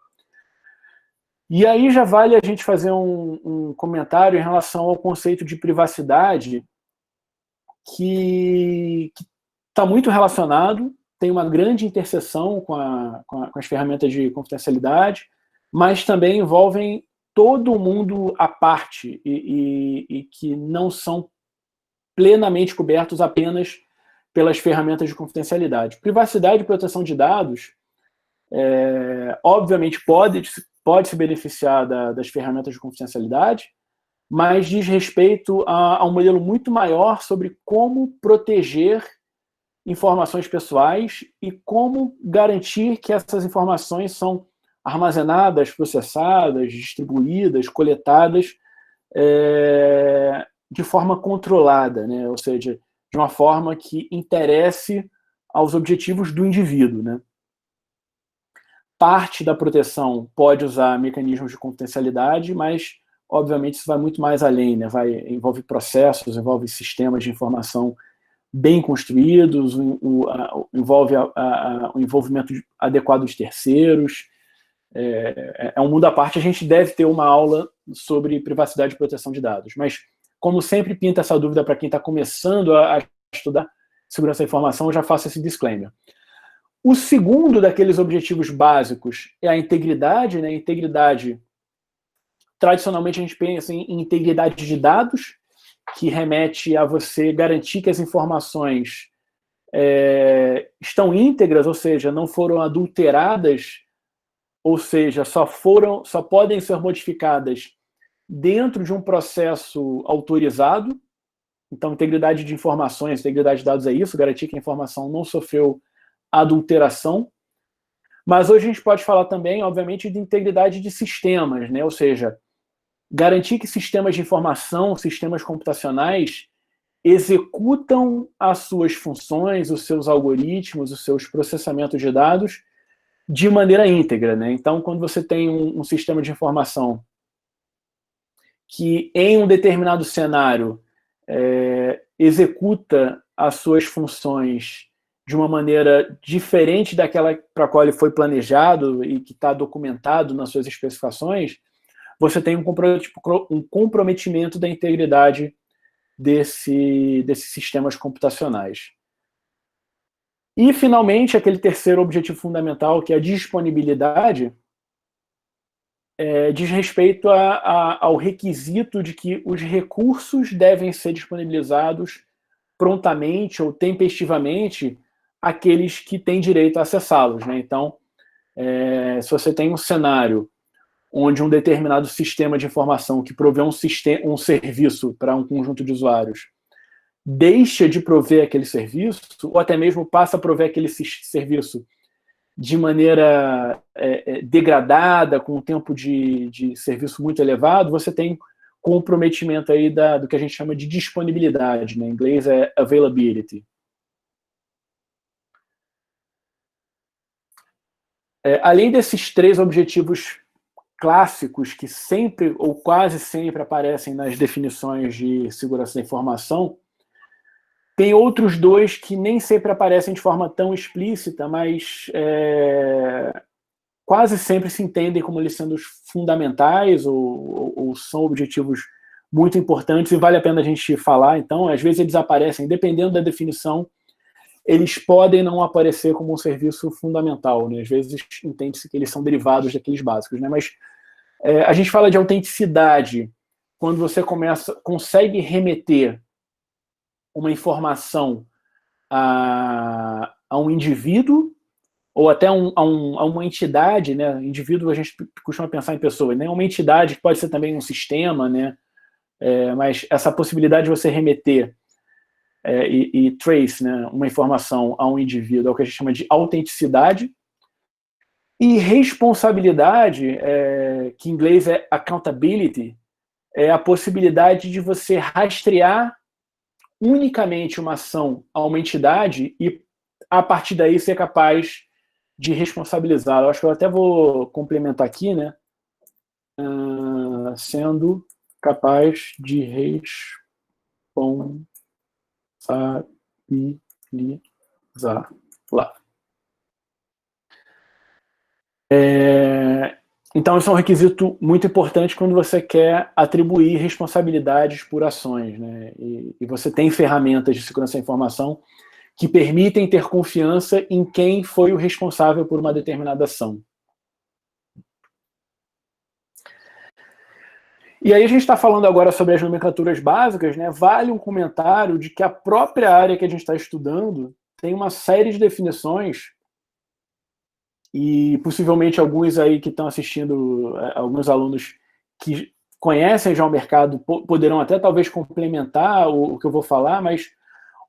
E aí já vale a gente fazer um comentário em relação ao conceito de privacidade, que está muito relacionado, tem uma grande interseção com as ferramentas de confidencialidade, mas também envolvem todo o mundo à parte e que não são plenamente cobertos apenas pelas ferramentas de confidencialidade. Privacidade e proteção de dados, obviamente, pode se beneficiar das ferramentas de confidencialidade, mas diz respeito a um modelo muito maior sobre como proteger informações pessoais e como garantir que essas informações são armazenadas, processadas, distribuídas, coletadas de forma controlada, né? Ou seja, de uma forma que interesse aos objetivos do indivíduo, né? Parte da proteção pode usar mecanismos de confidencialidade, mas, obviamente, isso vai muito mais além, né? Envolve processos, envolve sistemas de informação bem construídos, envolve o envolvimento adequado de terceiros. É um mundo à parte. A gente deve ter uma aula sobre privacidade e proteção de dados, mas, como sempre pinta essa dúvida para quem está começando a estudar segurança da informação, eu já faço esse disclaimer. O segundo daqueles objetivos básicos é a integridade, né? Integridade, tradicionalmente a gente pensa em integridade de dados, que remete a você garantir que as informações estão íntegras, ou seja, não foram adulteradas, ou seja, só podem ser modificadas dentro de um processo autorizado. Então, integridade de informações, integridade de dados é isso, garantir que a informação não sofreu adulteração. Mas hoje a gente pode falar também, obviamente, de integridade de sistemas, né? Ou seja, garantir que sistemas de informação, sistemas computacionais, executam as suas funções, os seus algoritmos, os seus processamentos de dados de maneira íntegra, né? Então, quando você tem um sistema de informação que, em um determinado cenário, executa as suas funções de uma maneira diferente daquela para a qual ele foi planejado e que está documentado nas suas especificações, você tem um comprometimento da integridade desses sistemas computacionais. E, finalmente, aquele terceiro objetivo fundamental, que é a disponibilidade, diz respeito ao requisito de que os recursos devem ser disponibilizados prontamente ou tempestivamente àqueles que têm direito a acessá-los, né? Então, se você tem um cenário onde um determinado sistema de informação que provê um serviço para um conjunto de usuários deixa de prover aquele serviço, ou até mesmo passa a prover aquele serviço de maneira degradada, com um tempo de serviço muito elevado, você tem comprometimento aí do que a gente chama de disponibilidade, né? Em inglês é availability. Além desses três objetivos clássicos que sempre ou quase sempre aparecem nas definições de segurança da informação, tem outros dois que nem sempre aparecem de forma tão explícita, mas quase sempre se entendem como eles sendo fundamentais ou são objetivos muito importantes e vale a pena a gente falar. Então, às vezes eles aparecem, dependendo da definição, eles podem não aparecer como um serviço fundamental, né? Às vezes entende-se que eles são derivados daqueles básicos, né? Mas a gente fala de autenticidade quando você consegue remeter uma informação a um indivíduo ou até a uma entidade, né? Indivíduo a gente costuma pensar em pessoa, né? Uma entidade que pode ser também um sistema, né? Mas essa possibilidade de você remeter e trace, né, uma informação a um indivíduo, é o que a gente chama de autenticidade. E responsabilidade, que em inglês é accountability, é a possibilidade de você rastrear unicamente uma ação a uma entidade e, a partir daí, ser capaz de responsabilizá-la. Eu acho que eu até vou complementar aqui, né? Sendo capaz de responsabilizá-la. Então, isso é um requisito muito importante quando você quer atribuir responsabilidades por ações, né? E você tem ferramentas de segurança da informação que permitem ter confiança em quem foi o responsável por uma determinada ação. E aí a gente está falando agora sobre as nomenclaturas básicas, né? Vale um comentário de que a própria área que a gente está estudando tem uma série de definições, e possivelmente alguns aí que estão assistindo, alguns alunos que conhecem já o mercado poderão até talvez complementar o que eu vou falar, mas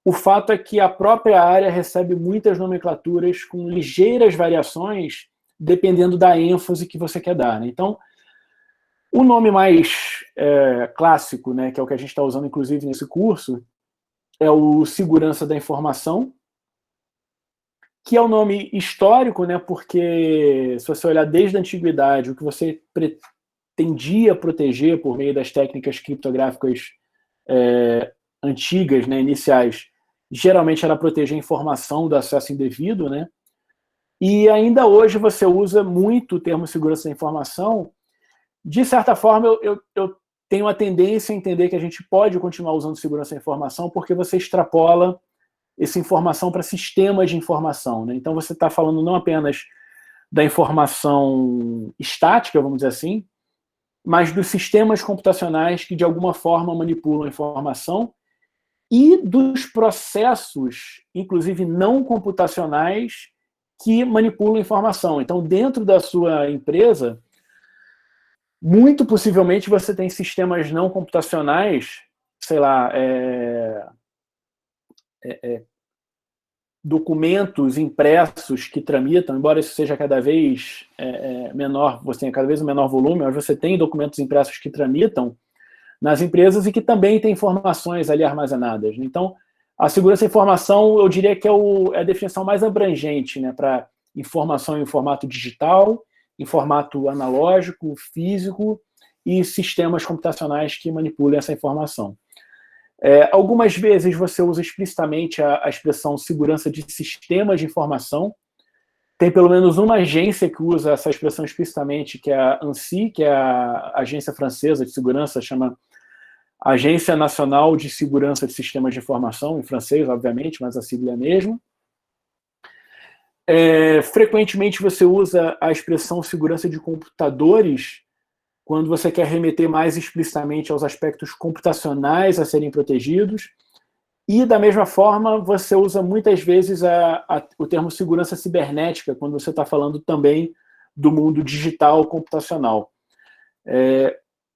o fato é que a própria área recebe muitas nomenclaturas com ligeiras variações dependendo da ênfase que você quer dar, né? Então, o nome mais clássico, né, que é o que a gente está usando inclusive nesse curso, é o segurança da informação, que é o nome histórico, né, porque se você olhar desde a antiguidade, o que você pretendia proteger por meio das técnicas criptográficas antigas, né, iniciais, geralmente era proteger a informação do acesso indevido, né? E ainda hoje você usa muito o termo segurança da informação. De certa forma, eu tenho a tendência a entender que a gente pode continuar usando segurança da informação porque você extrapola essa informação para sistemas de informação, né? Então você está falando não apenas da informação estática, vamos dizer assim, mas dos sistemas computacionais que de alguma forma manipulam a informação e dos processos, inclusive não computacionais, que manipulam a informação. Então, dentro da sua empresa, muito possivelmente você tem sistemas não computacionais, sei lá, documentos impressos que tramitam, embora isso seja cada vez menor, você tem cada vez um menor volume, mas você tem documentos impressos que tramitam nas empresas e que também tem informações ali armazenadas. Então, a segurança da informação, eu diria que é a definição mais abrangente, né, para informação em formato digital, em formato analógico, físico e sistemas computacionais que manipulem essa informação. Algumas vezes você usa explicitamente a expressão segurança de sistemas de informação. Tem pelo menos uma agência que usa essa expressão explicitamente, que é a ANSSI, que é a agência francesa de segurança, chama Agência Nacional de Segurança de Sistemas de Informação, em francês, obviamente, mas a sigla é a mesma. Frequentemente você usa a expressão segurança de computadores quando você quer remeter mais explicitamente aos aspectos computacionais a serem protegidos. E, da mesma forma, você usa muitas vezes o termo segurança cibernética quando você está falando também do mundo digital computacional.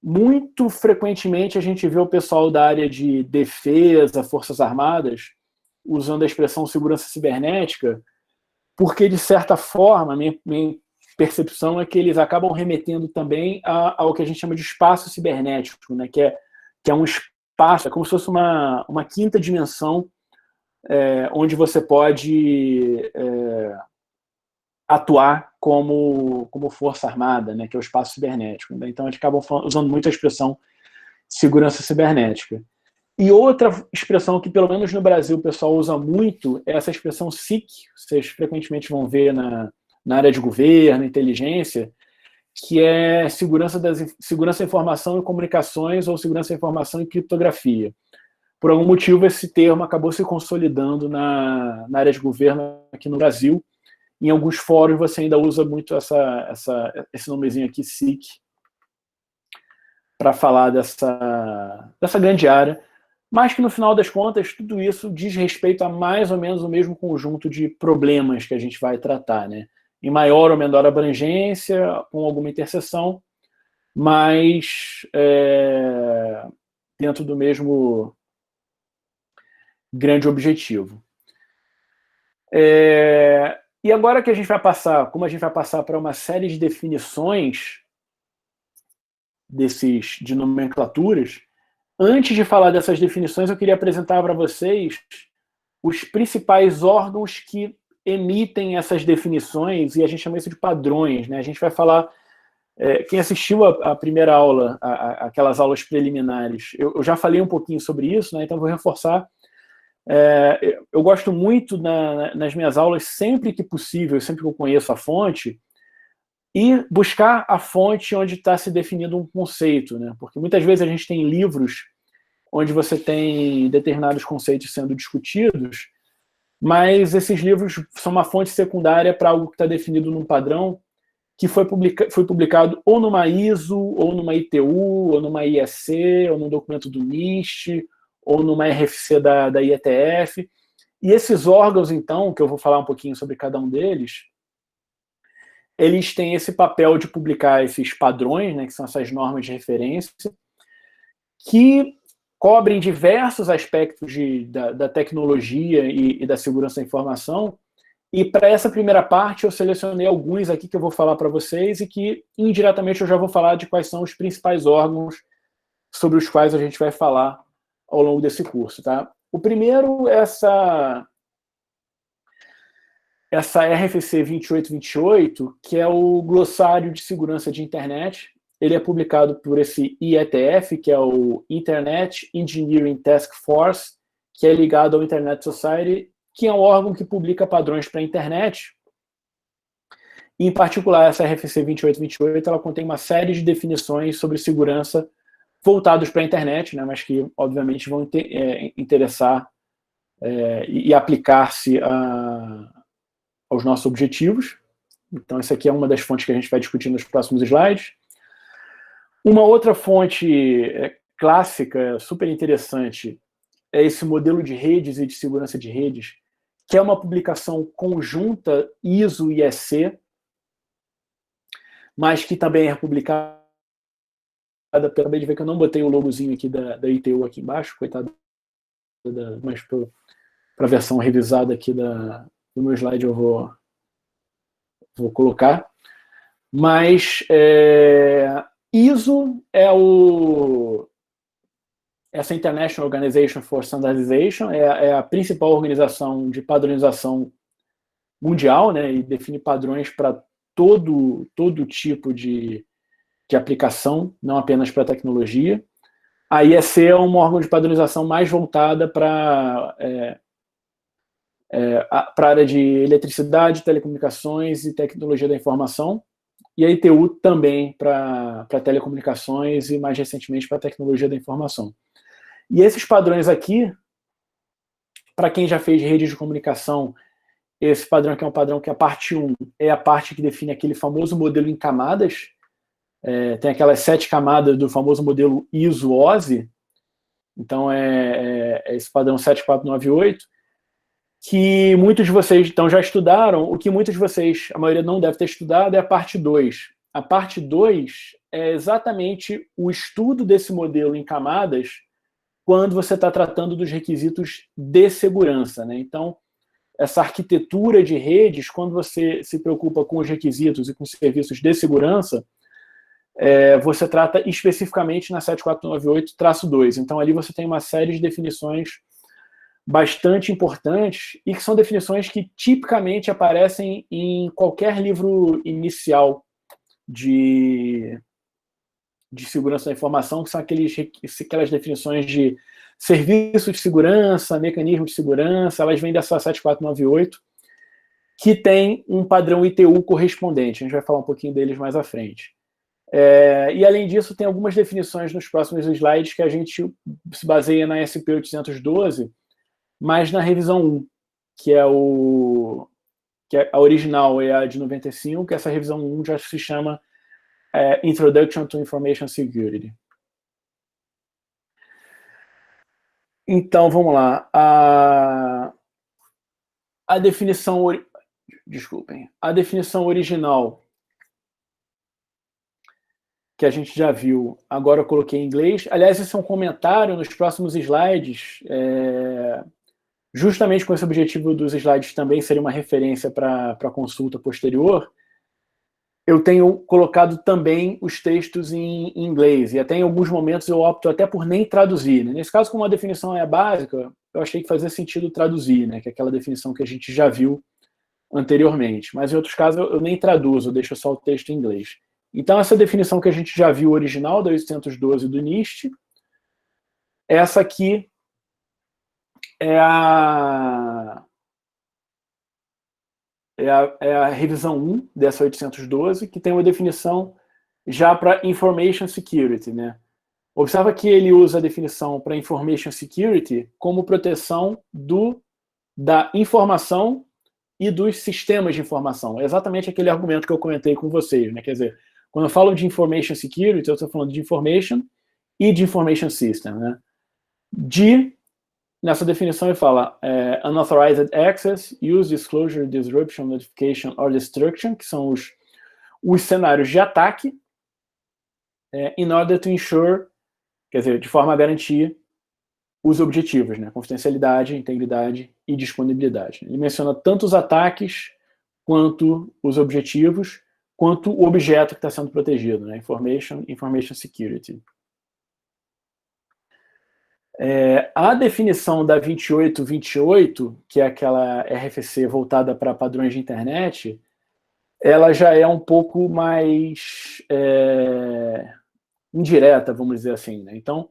Muito frequentemente a gente vê o pessoal da área de defesa, Forças Armadas, usando a expressão segurança cibernética, porque, de certa forma, minha percepção é que eles acabam remetendo também ao que a gente chama de espaço cibernético, né? que é um espaço, é como se fosse uma quinta dimensão onde você pode atuar como força armada, né? Que é o espaço cibernético. Né? Então, a gente acaba usando muito a expressão segurança cibernética. E outra expressão que, pelo menos no Brasil, o pessoal usa muito é essa expressão SIC, vocês frequentemente vão ver na área de governo, inteligência, que é segurança da informação e comunicações ou segurança da informação e criptografia. Por algum motivo, esse termo acabou se consolidando na área de governo aqui no Brasil. Em alguns fóruns você ainda usa muito esse nomezinho aqui, SIC, para falar dessa grande área, mas que no final das contas tudo isso diz respeito a mais ou menos o mesmo conjunto de problemas que a gente vai tratar, né? Em maior ou menor abrangência, com alguma interseção, mas dentro do mesmo grande objetivo. E agora que a gente vai passar, como a gente vai passar para uma série de definições de nomenclaturas, antes de falar dessas definições, eu queria apresentar para vocês os principais órgãos que emitem essas definições, e a gente chama isso de padrões, né? A gente vai falar, quem assistiu a primeira aula, aquelas aulas preliminares, eu já falei um pouquinho sobre isso, né? Então vou reforçar. Eu gosto muito nas minhas aulas, sempre que possível, sempre que eu conheço a fonte, e buscar a fonte onde está se definindo um conceito, né? Porque muitas vezes a gente tem livros onde você tem determinados conceitos sendo discutidos, mas esses livros são uma fonte secundária para algo que está definido num padrão que foi publicado ou numa ISO, ou numa ITU, ou numa IEC, ou num documento do NIST, ou numa RFC da IETF. E esses órgãos, então, que eu vou falar um pouquinho sobre cada um deles, eles têm esse papel de publicar esses padrões, né, que são essas normas de referência, que cobrem diversos aspectos da tecnologia e da segurança da informação. E para essa primeira parte, eu selecionei alguns aqui que eu vou falar para vocês e que, indiretamente, eu já vou falar de quais são os principais órgãos sobre os quais a gente vai falar ao longo desse curso. Tá? O primeiro é essa RFC 2828, que é o Glossário de Segurança de Internet. Ele é publicado por esse IETF, que é o Internet Engineering Task Force, que é ligado ao Internet Society, que é um órgão que publica padrões para a internet. Em particular, essa RFC 2828, ela contém uma série de definições sobre segurança voltados para a internet, né, mas que, obviamente, vão interessar e aplicar-se aos nossos objetivos. Então, essa aqui é uma das fontes que a gente vai discutir nos próximos slides. Uma outra fonte clássica, super interessante, é esse modelo de redes e de segurança de redes, que é uma publicação conjunta ISO-IEC, mas que também é publicada, acabei de ver que eu não botei o logozinho aqui da ITU aqui embaixo, coitado, mas para a versão revisada aqui do meu slide eu vou colocar. Mas ISO é essa International Organization for Standardization, é a principal organização de padronização mundial, né, e define padrões para todo tipo de aplicação, não apenas para tecnologia. A IEC é um órgão de padronização mais voltada para a área de eletricidade, telecomunicações e tecnologia da informação, e a ITU também para telecomunicações e, mais recentemente, para tecnologia da informação. E esses padrões aqui, para quem já fez rede de comunicação, esse padrão aqui é um padrão que a parte 1 é a parte que define aquele famoso modelo em camadas. Tem aquelas 7 camadas do famoso modelo ISO-OSI. Então, é esse padrão 7498, que muitos de vocês então já estudaram. O que muitos de vocês, a maioria não deve ter estudado, é a parte 2. A parte 2 é exatamente o estudo desse modelo em camadas quando você está tratando dos requisitos de segurança, né? Então, essa arquitetura de redes, quando você se preocupa com os requisitos e com os serviços de segurança, você trata especificamente na 7498-2. Então, ali você tem uma série de definições bastante importantes e que são definições que tipicamente aparecem em qualquer livro inicial de segurança da informação, que são aquelas definições de serviço de segurança, mecanismo de segurança. Elas vêm dessa 7498, que tem um padrão ITU correspondente. A gente vai falar um pouquinho deles mais à frente. E, além disso, tem algumas definições nos próximos slides que a gente se baseia na SP 812, mas na revisão 1, que é a original, é a de 95, que essa revisão 1 já se chama Introduction to Information Security. Então, vamos lá. A definição original, que a gente já viu, agora eu coloquei em inglês. Aliás, esse é um comentário nos próximos slides. justamente com esse objetivo dos slides também ser uma referência para a consulta posterior, eu tenho colocado também os textos em inglês, e até em alguns momentos eu opto até por nem traduzir. Né? Nesse caso, como a definição é básica, eu achei que fazia sentido traduzir, né? Que é aquela definição que a gente já viu anteriormente. Mas em outros casos eu nem traduzo, eu deixo só o texto em inglês. Então essa definição que a gente já viu original da 812 do NIST, essa aqui é a revisão 1 dessa 812, que tem uma definição já para Information Security. Né? Observa que ele usa a definição para Information Security como proteção da informação e dos sistemas de informação. É exatamente aquele argumento que eu comentei com vocês. Né? Quer dizer, quando eu falo de Information Security, eu estou falando de Information e de Information System. Né? Nessa definição ele fala unauthorized access, use, disclosure, disruption, notification or destruction, que são os cenários de ataque, in order to ensure, quer dizer, de forma a garantir os objetivos, né? Confidencialidade, integridade e disponibilidade. Ele menciona tanto os ataques, quanto os objetivos, quanto o objeto que está sendo protegido, né? Information Security. A definição da 2828, que é aquela RFC voltada para padrões de internet, ela já é um pouco mais indireta, vamos dizer assim. Né? Então,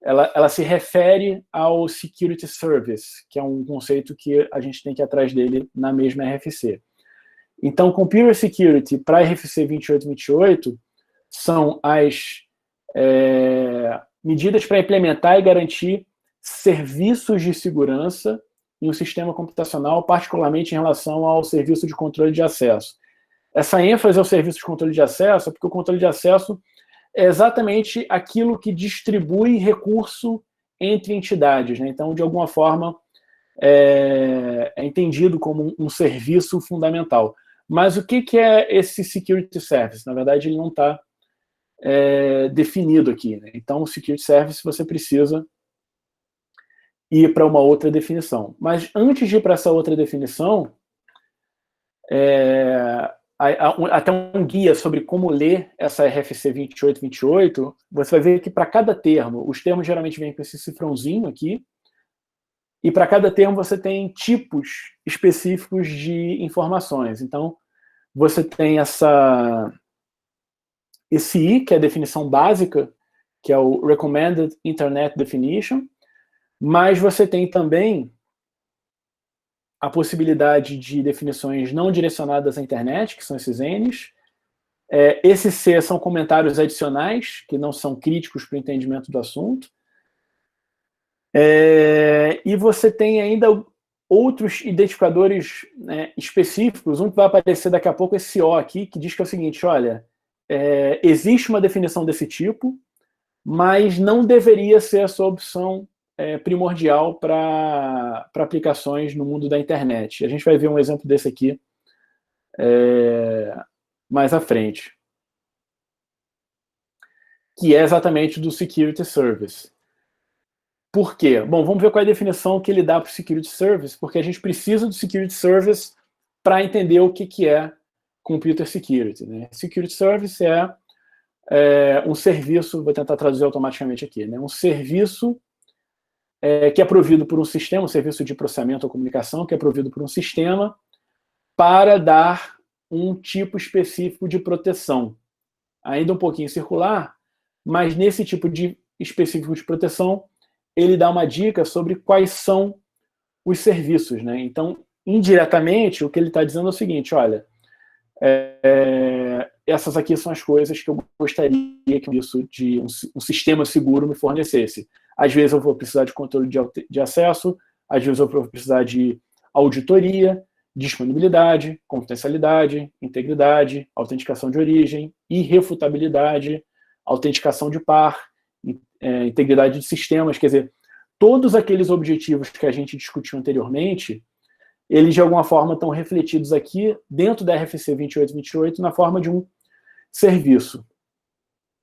ela se refere ao Security Service, que é um conceito que a gente tem que ir atrás dele na mesma RFC. Então, Computer Security para a RFC 2828 são as medidas para implementar e garantir serviços de segurança em um sistema computacional, particularmente em relação ao serviço de controle de acesso. Essa ênfase ao serviço de controle de acesso é porque o controle de acesso é exatamente aquilo que distribui recurso entre entidades. Né? Então, de alguma forma, é entendido como um serviço fundamental. Mas o que é esse Security Service? Na verdade, ele não está definido aqui. Né? Então, o Security Service você precisa ir para uma outra definição. Mas antes de ir para essa outra definição, até um guia sobre como ler essa RFC 2828, você vai ver que para cada termo, os termos geralmente vêm com esse cifrãozinho aqui, e para cada termo você tem tipos específicos de informações. Então, você tem esse I, que é a definição básica, que é o Recommended Internet Definition, mas você tem também a possibilidade de definições não direcionadas à internet, que são esses Ns. Esses C são comentários adicionais, que não são críticos para o entendimento do assunto. E você tem ainda outros identificadores, né, específicos. Um que vai aparecer daqui a pouco, esse O aqui, que diz que é o seguinte, olha, existe uma definição desse tipo, mas não deveria ser a sua opção primordial para aplicações no mundo da internet. A gente vai ver um exemplo desse aqui mais à frente, que é exatamente do Security Service. Por quê? Bom, vamos ver qual é a definição que ele dá para o Security Service, porque a gente precisa do Security Service para entender o que é Computer Security. Né? Security Service é um serviço, vou tentar traduzir automaticamente aqui, né? Um serviço que é provido por um sistema, um serviço de processamento ou comunicação, que é provido por um sistema para dar um tipo específico de proteção. Ainda um pouquinho circular, mas nesse tipo de específico de proteção, ele dá uma dica sobre quais são os serviços. Né? Então, indiretamente, o que ele está dizendo é o seguinte, olha, essas aqui são as coisas que eu gostaria que isso de um sistema seguro me fornecesse. Às vezes eu vou precisar de controle de acesso, às vezes eu vou precisar de auditoria, disponibilidade, confidencialidade, integridade, autenticação de origem, irrefutabilidade, autenticação de par, integridade de sistemas. Quer dizer, todos aqueles objetivos que a gente discutiu anteriormente, eles de alguma forma estão refletidos aqui dentro da RFC 2828 na forma de um serviço.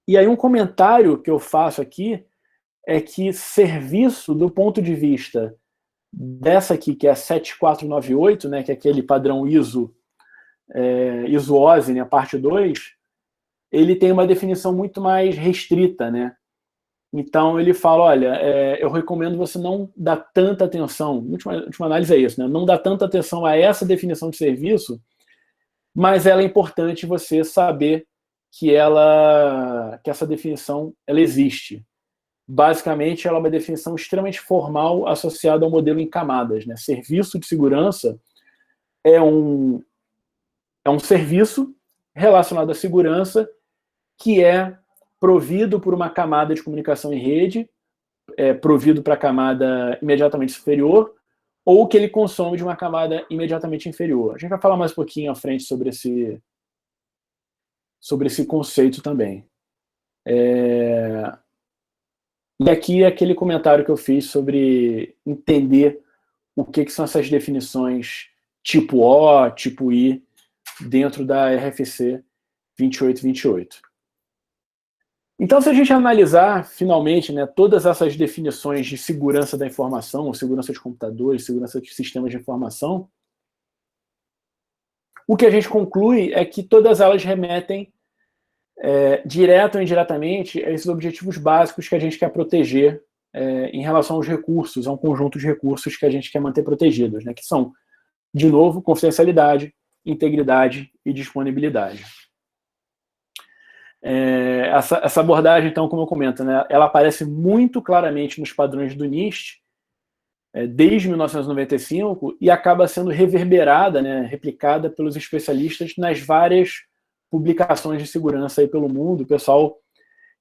E aí um comentário que eu faço aqui é que serviço, do ponto de vista dessa aqui, que é a 7498, né, que é aquele padrão ISO, ISO-OSI, né, parte 2, ele tem uma definição muito mais restrita, né? Então, ele fala, olha, eu recomendo você não dar tanta atenção, última análise é isso, né? Não dar tanta atenção a essa definição de serviço, mas ela é importante você saber que essa definição ela existe. Basicamente, ela é uma definição extremamente formal associada ao modelo em camadas, né? Serviço de segurança é um serviço relacionado à segurança que é provido por uma camada de comunicação em rede, provido para a camada imediatamente superior, ou que ele consome de uma camada imediatamente inferior. A gente vai falar mais um pouquinho à frente sobre esse conceito também. E aqui é aquele comentário que eu fiz sobre entender o que são essas definições tipo O, tipo I, dentro da RFC 2828. Então, se a gente analisar, finalmente, né, todas essas definições de segurança da informação, segurança de computadores, segurança de sistemas de informação, o que a gente conclui é que todas elas remetem, direto ou indiretamente, a esses objetivos básicos que a gente quer proteger em relação aos recursos, a um conjunto de recursos que a gente quer manter protegidos, né, que são, de novo, confidencialidade, integridade e disponibilidade. Essa abordagem, então, como eu comento, né, ela aparece muito claramente nos padrões do NIST, desde 1995, e acaba sendo reverberada, né, replicada pelos especialistas nas várias publicações de segurança aí pelo mundo. O pessoal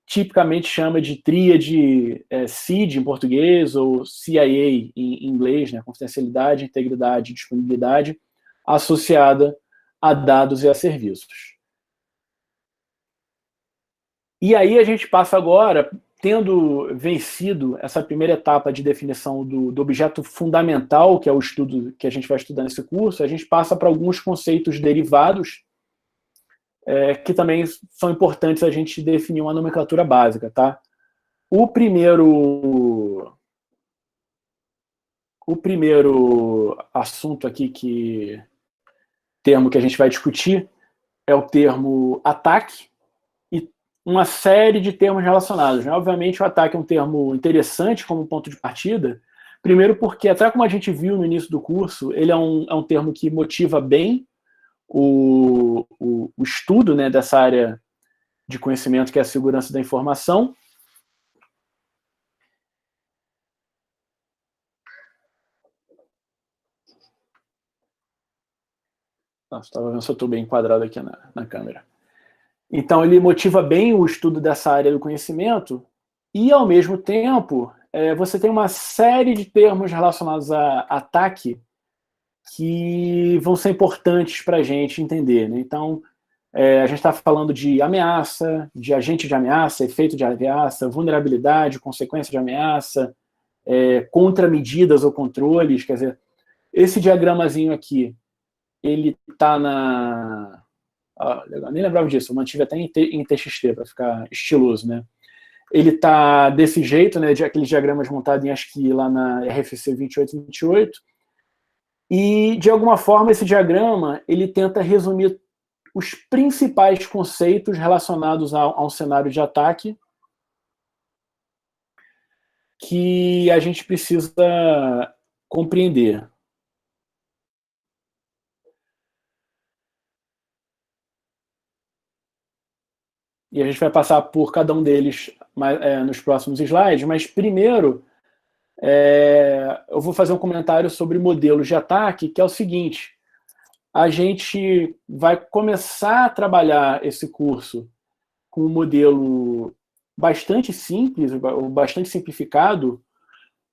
tipicamente chama de tríade CID em português, ou CIA em inglês, né, confidencialidade, integridade e disponibilidade, associada a dados e a serviços. E aí a gente passa agora, tendo vencido essa primeira etapa de definição do objeto fundamental, que é o estudo que a gente vai estudar nesse curso, a gente passa para alguns conceitos derivados, que também são importantes a gente definir uma nomenclatura básica, tá? O primeiro assunto aqui, termo que a gente vai discutir, é o termo ataque, uma série de termos relacionados, né? Obviamente, o ataque é um termo interessante como ponto de partida, primeiro porque, até como a gente viu no início do curso, ele é um termo que motiva bem o estudo, né, dessa área de conhecimento que é a segurança da informação. Estava vendo se eu estou bem enquadrado aqui na câmera. Então, ele motiva bem o estudo dessa área do conhecimento e, ao mesmo tempo, você tem uma série de termos relacionados a ataque que vão ser importantes para a gente entender, né? Então, a gente está falando de ameaça, de agente de ameaça, efeito de ameaça, vulnerabilidade, consequência de ameaça, contramedidas ou controles. Quer dizer, esse diagramazinho aqui, ele está na... legal, nem lembrava disso, eu mantive até em TXT para ficar estiloso, né? Ele está desse jeito, né, de aqueles diagramas montados em ASCII lá na RFC 2828, e, de alguma forma, esse diagrama ele tenta resumir os principais conceitos relacionados a um cenário de ataque que a gente precisa compreender. E a gente vai passar por cada um deles nos próximos slides, mas primeiro eu vou fazer um comentário sobre modelos de ataque, que é o seguinte: a gente vai começar a trabalhar esse curso com um modelo bastante simples, bastante simplificado,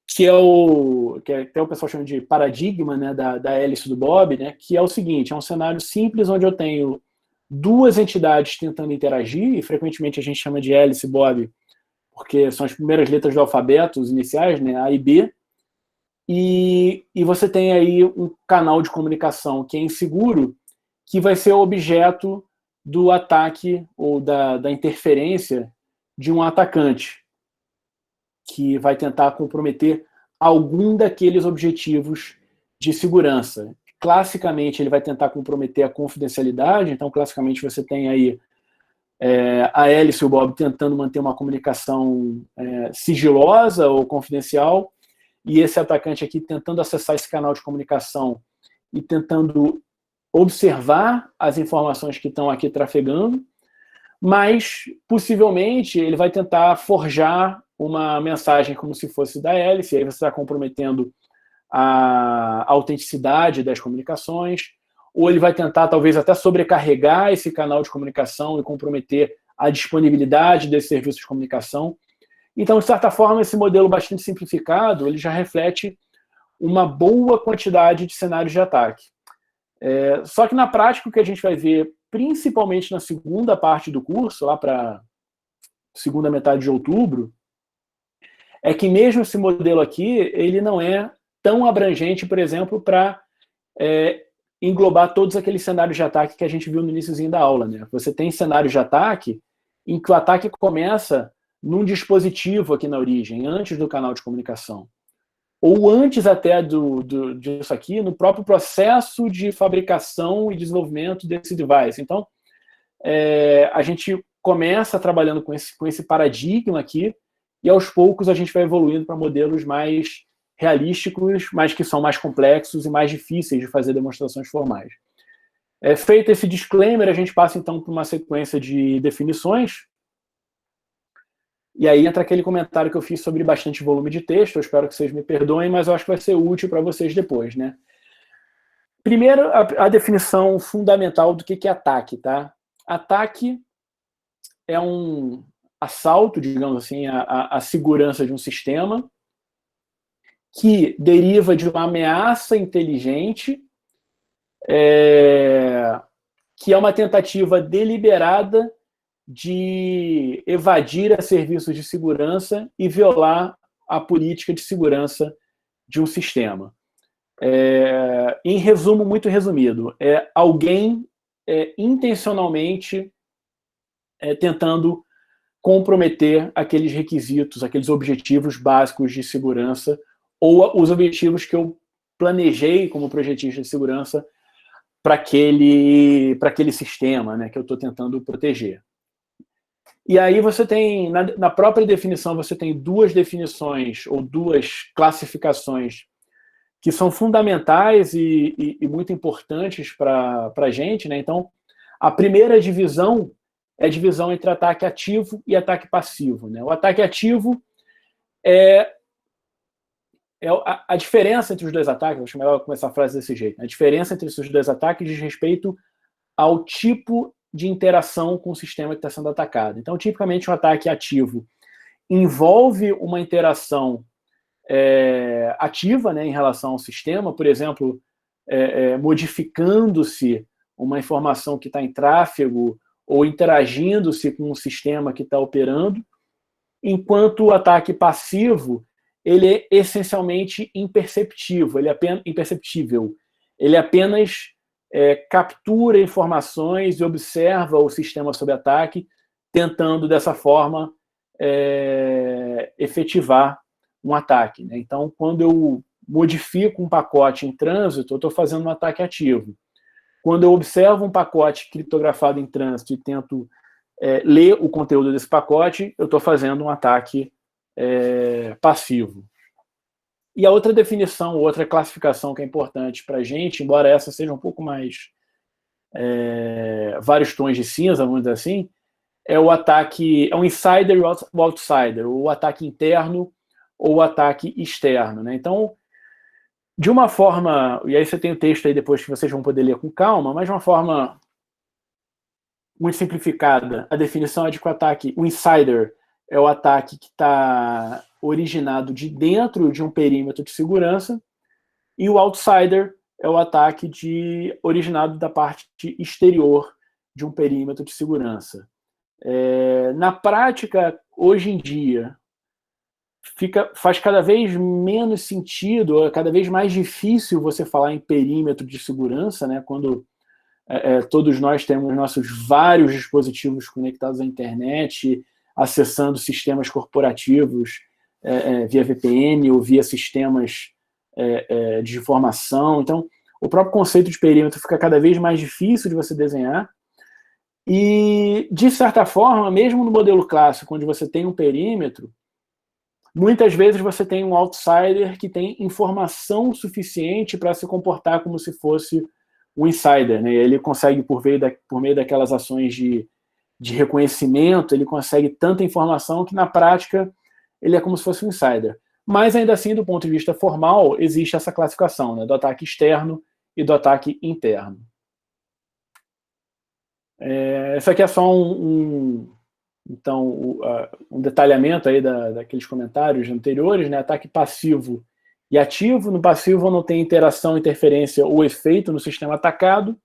que até o pessoal chama de paradigma, né, da hélice do Bob, né, que é o seguinte: é um cenário simples onde eu tenho duas entidades tentando interagir, e frequentemente a gente chama de hélice Bob, porque são as primeiras letras do alfabeto, os iniciais, né, A e B, e você tem aí um canal de comunicação que é inseguro, que vai ser objeto do ataque ou da interferência de um atacante, que vai tentar comprometer algum daqueles objetivos de segurança. Classicamente, ele vai tentar comprometer a confidencialidade, então, classicamente, você tem aí a Alice e o Bob tentando manter uma comunicação sigilosa ou confidencial, e esse atacante aqui tentando acessar esse canal de comunicação e tentando observar as informações que estão aqui trafegando, mas, possivelmente, ele vai tentar forjar uma mensagem como se fosse da Alice, e aí você está comprometendo a autenticidade das comunicações, ou ele vai tentar, talvez, até sobrecarregar esse canal de comunicação e comprometer a disponibilidade desse serviço de comunicação. Então, de certa forma, esse modelo bastante simplificado, ele já reflete uma boa quantidade de cenários de ataque. Só que, na prática, o que a gente vai ver, principalmente na segunda parte do curso, lá para a segunda metade de outubro, é que mesmo esse modelo aqui, ele não é tão abrangente, por exemplo, para englobar todos aqueles cenários de ataque que a gente viu no iníciozinho da aula, né? Você tem cenários de ataque em que o ataque começa num dispositivo aqui na origem, antes do canal de comunicação. Ou antes até disso aqui, no próprio processo de fabricação e desenvolvimento desse device. Então, a gente começa trabalhando com esse paradigma aqui, e aos poucos a gente vai evoluindo para modelos mais realísticos, mas que são mais complexos e mais difíceis de fazer demonstrações formais. Feito esse disclaimer, a gente passa então para uma sequência de definições, e aí entra aquele comentário que eu fiz sobre bastante volume de texto, eu espero que vocês me perdoem, mas eu acho que vai ser útil para vocês depois, né? Primeiro, a definição fundamental do que é ataque, tá? Ataque é um assalto, digamos assim, à segurança de um sistema, que deriva de uma ameaça inteligente, que é uma tentativa deliberada de evadir a serviços de segurança e violar a política de segurança de um sistema. Em resumo, muito resumido, alguém intencionalmente tentando comprometer aqueles requisitos, aqueles objetivos básicos de segurança, ou os objetivos que eu planejei como projetista de segurança para aquele sistema, né, que eu estou tentando proteger. E aí você tem, na própria definição, você tem duas definições, ou duas classificações, que são fundamentais e muito importantes para a gente, né? Então, a primeira divisão é a divisão entre ataque ativo e ataque passivo, né? O ataque ativo a diferença entre os dois ataques, acho melhor começar a frase desse jeito, a diferença entre esses dois ataques diz respeito ao tipo de interação com o sistema que está sendo atacado. Então, tipicamente, um ataque ativo envolve uma interação ativa, né, em relação ao sistema, por exemplo, modificando-se uma informação que está em tráfego ou interagindo-se com um sistema que está operando, enquanto o ataque passivo ele é essencialmente imperceptível, ele apenas captura informações e observa o sistema sob ataque, tentando, dessa forma, efetivar um ataque, né? Então, quando eu modifico um pacote em trânsito, eu estou fazendo um ataque ativo. Quando eu observo um pacote criptografado em trânsito e tento ler o conteúdo desse pacote, eu estou fazendo um ataque passivo. E a outra definição, outra classificação que é importante para a gente, embora essa seja um pouco mais vários tons de cinza, vamos dizer assim, é o ataque, é o insider e o outsider, o ataque interno ou o ataque externo, né? Então, de uma forma, e aí você tem o texto aí depois que vocês vão poder ler com calma, mas de uma forma muito simplificada, a definição é de que o insider é o ataque que está originado de dentro de um perímetro de segurança, e o outsider é o ataque originado da parte exterior de um perímetro de segurança. Na prática, hoje em dia, faz cada vez menos sentido, cada vez mais difícil você falar em perímetro de segurança, né, quando todos nós temos nossos vários dispositivos conectados à internet, acessando sistemas corporativos via VPN ou via sistemas de informação. Então, o próprio conceito de perímetro fica cada vez mais difícil de você desenhar. E, de certa forma, mesmo no modelo clássico, onde você tem um perímetro, muitas vezes você tem um outsider que tem informação suficiente para se comportar como se fosse um insider, né? Ele consegue, por meio daquelas ações de reconhecimento, ele consegue tanta informação que, na prática, ele é como se fosse um insider. Mas, ainda assim, do ponto de vista formal, existe essa classificação, né, do ataque externo e do ataque interno. Isso aqui é só então, um detalhamento aí daqueles comentários anteriores, né? Ataque passivo e ativo. No passivo não tem interação, interferência ou efeito no sistema atacado,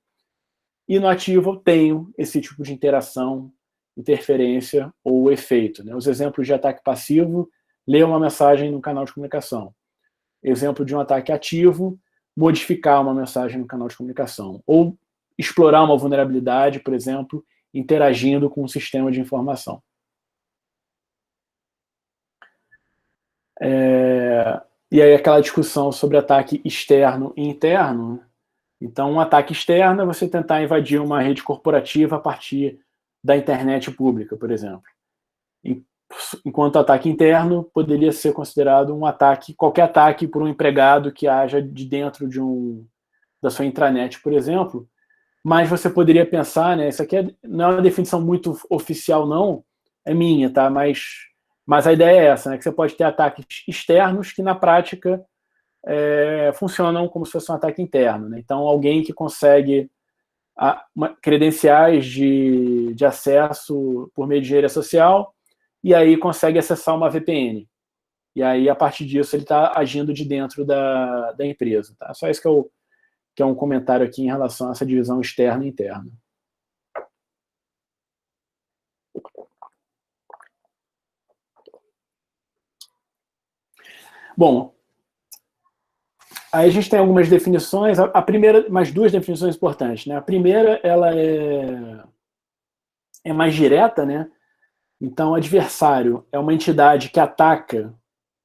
e no ativo eu tenho esse tipo de interação, interferência ou efeito, né? Os exemplos de ataque passivo: ler uma mensagem no canal de comunicação. Exemplo de um ataque ativo: modificar uma mensagem no canal de comunicação. Ou explorar uma vulnerabilidade, por exemplo, interagindo com um sistema de informação. E aí aquela discussão sobre ataque externo e interno. Então, um ataque externo é você tentar invadir uma rede corporativa a partir da internet pública, por exemplo. Enquanto ataque interno poderia ser considerado um ataque, qualquer ataque por um empregado que haja de dentro da sua intranet, por exemplo. Mas você poderia pensar, né? Isso aqui não é uma definição muito oficial, não, é minha, tá? Mas a ideia é essa, né? Que você pode ter ataques externos que, na prática, funcionam como se fosse um ataque interno, né? Então, alguém que consegue credenciais de acesso por meio de engenharia social e aí consegue acessar uma VPN. E aí, a partir disso, ele está agindo de dentro da empresa, tá? Só isso que é um comentário aqui em relação a essa divisão externa e interna. Bom, aí a gente tem algumas definições. A primeira, mais duas definições importantes, né? A primeira, ela é mais direta, né? Então, adversário é uma entidade que ataca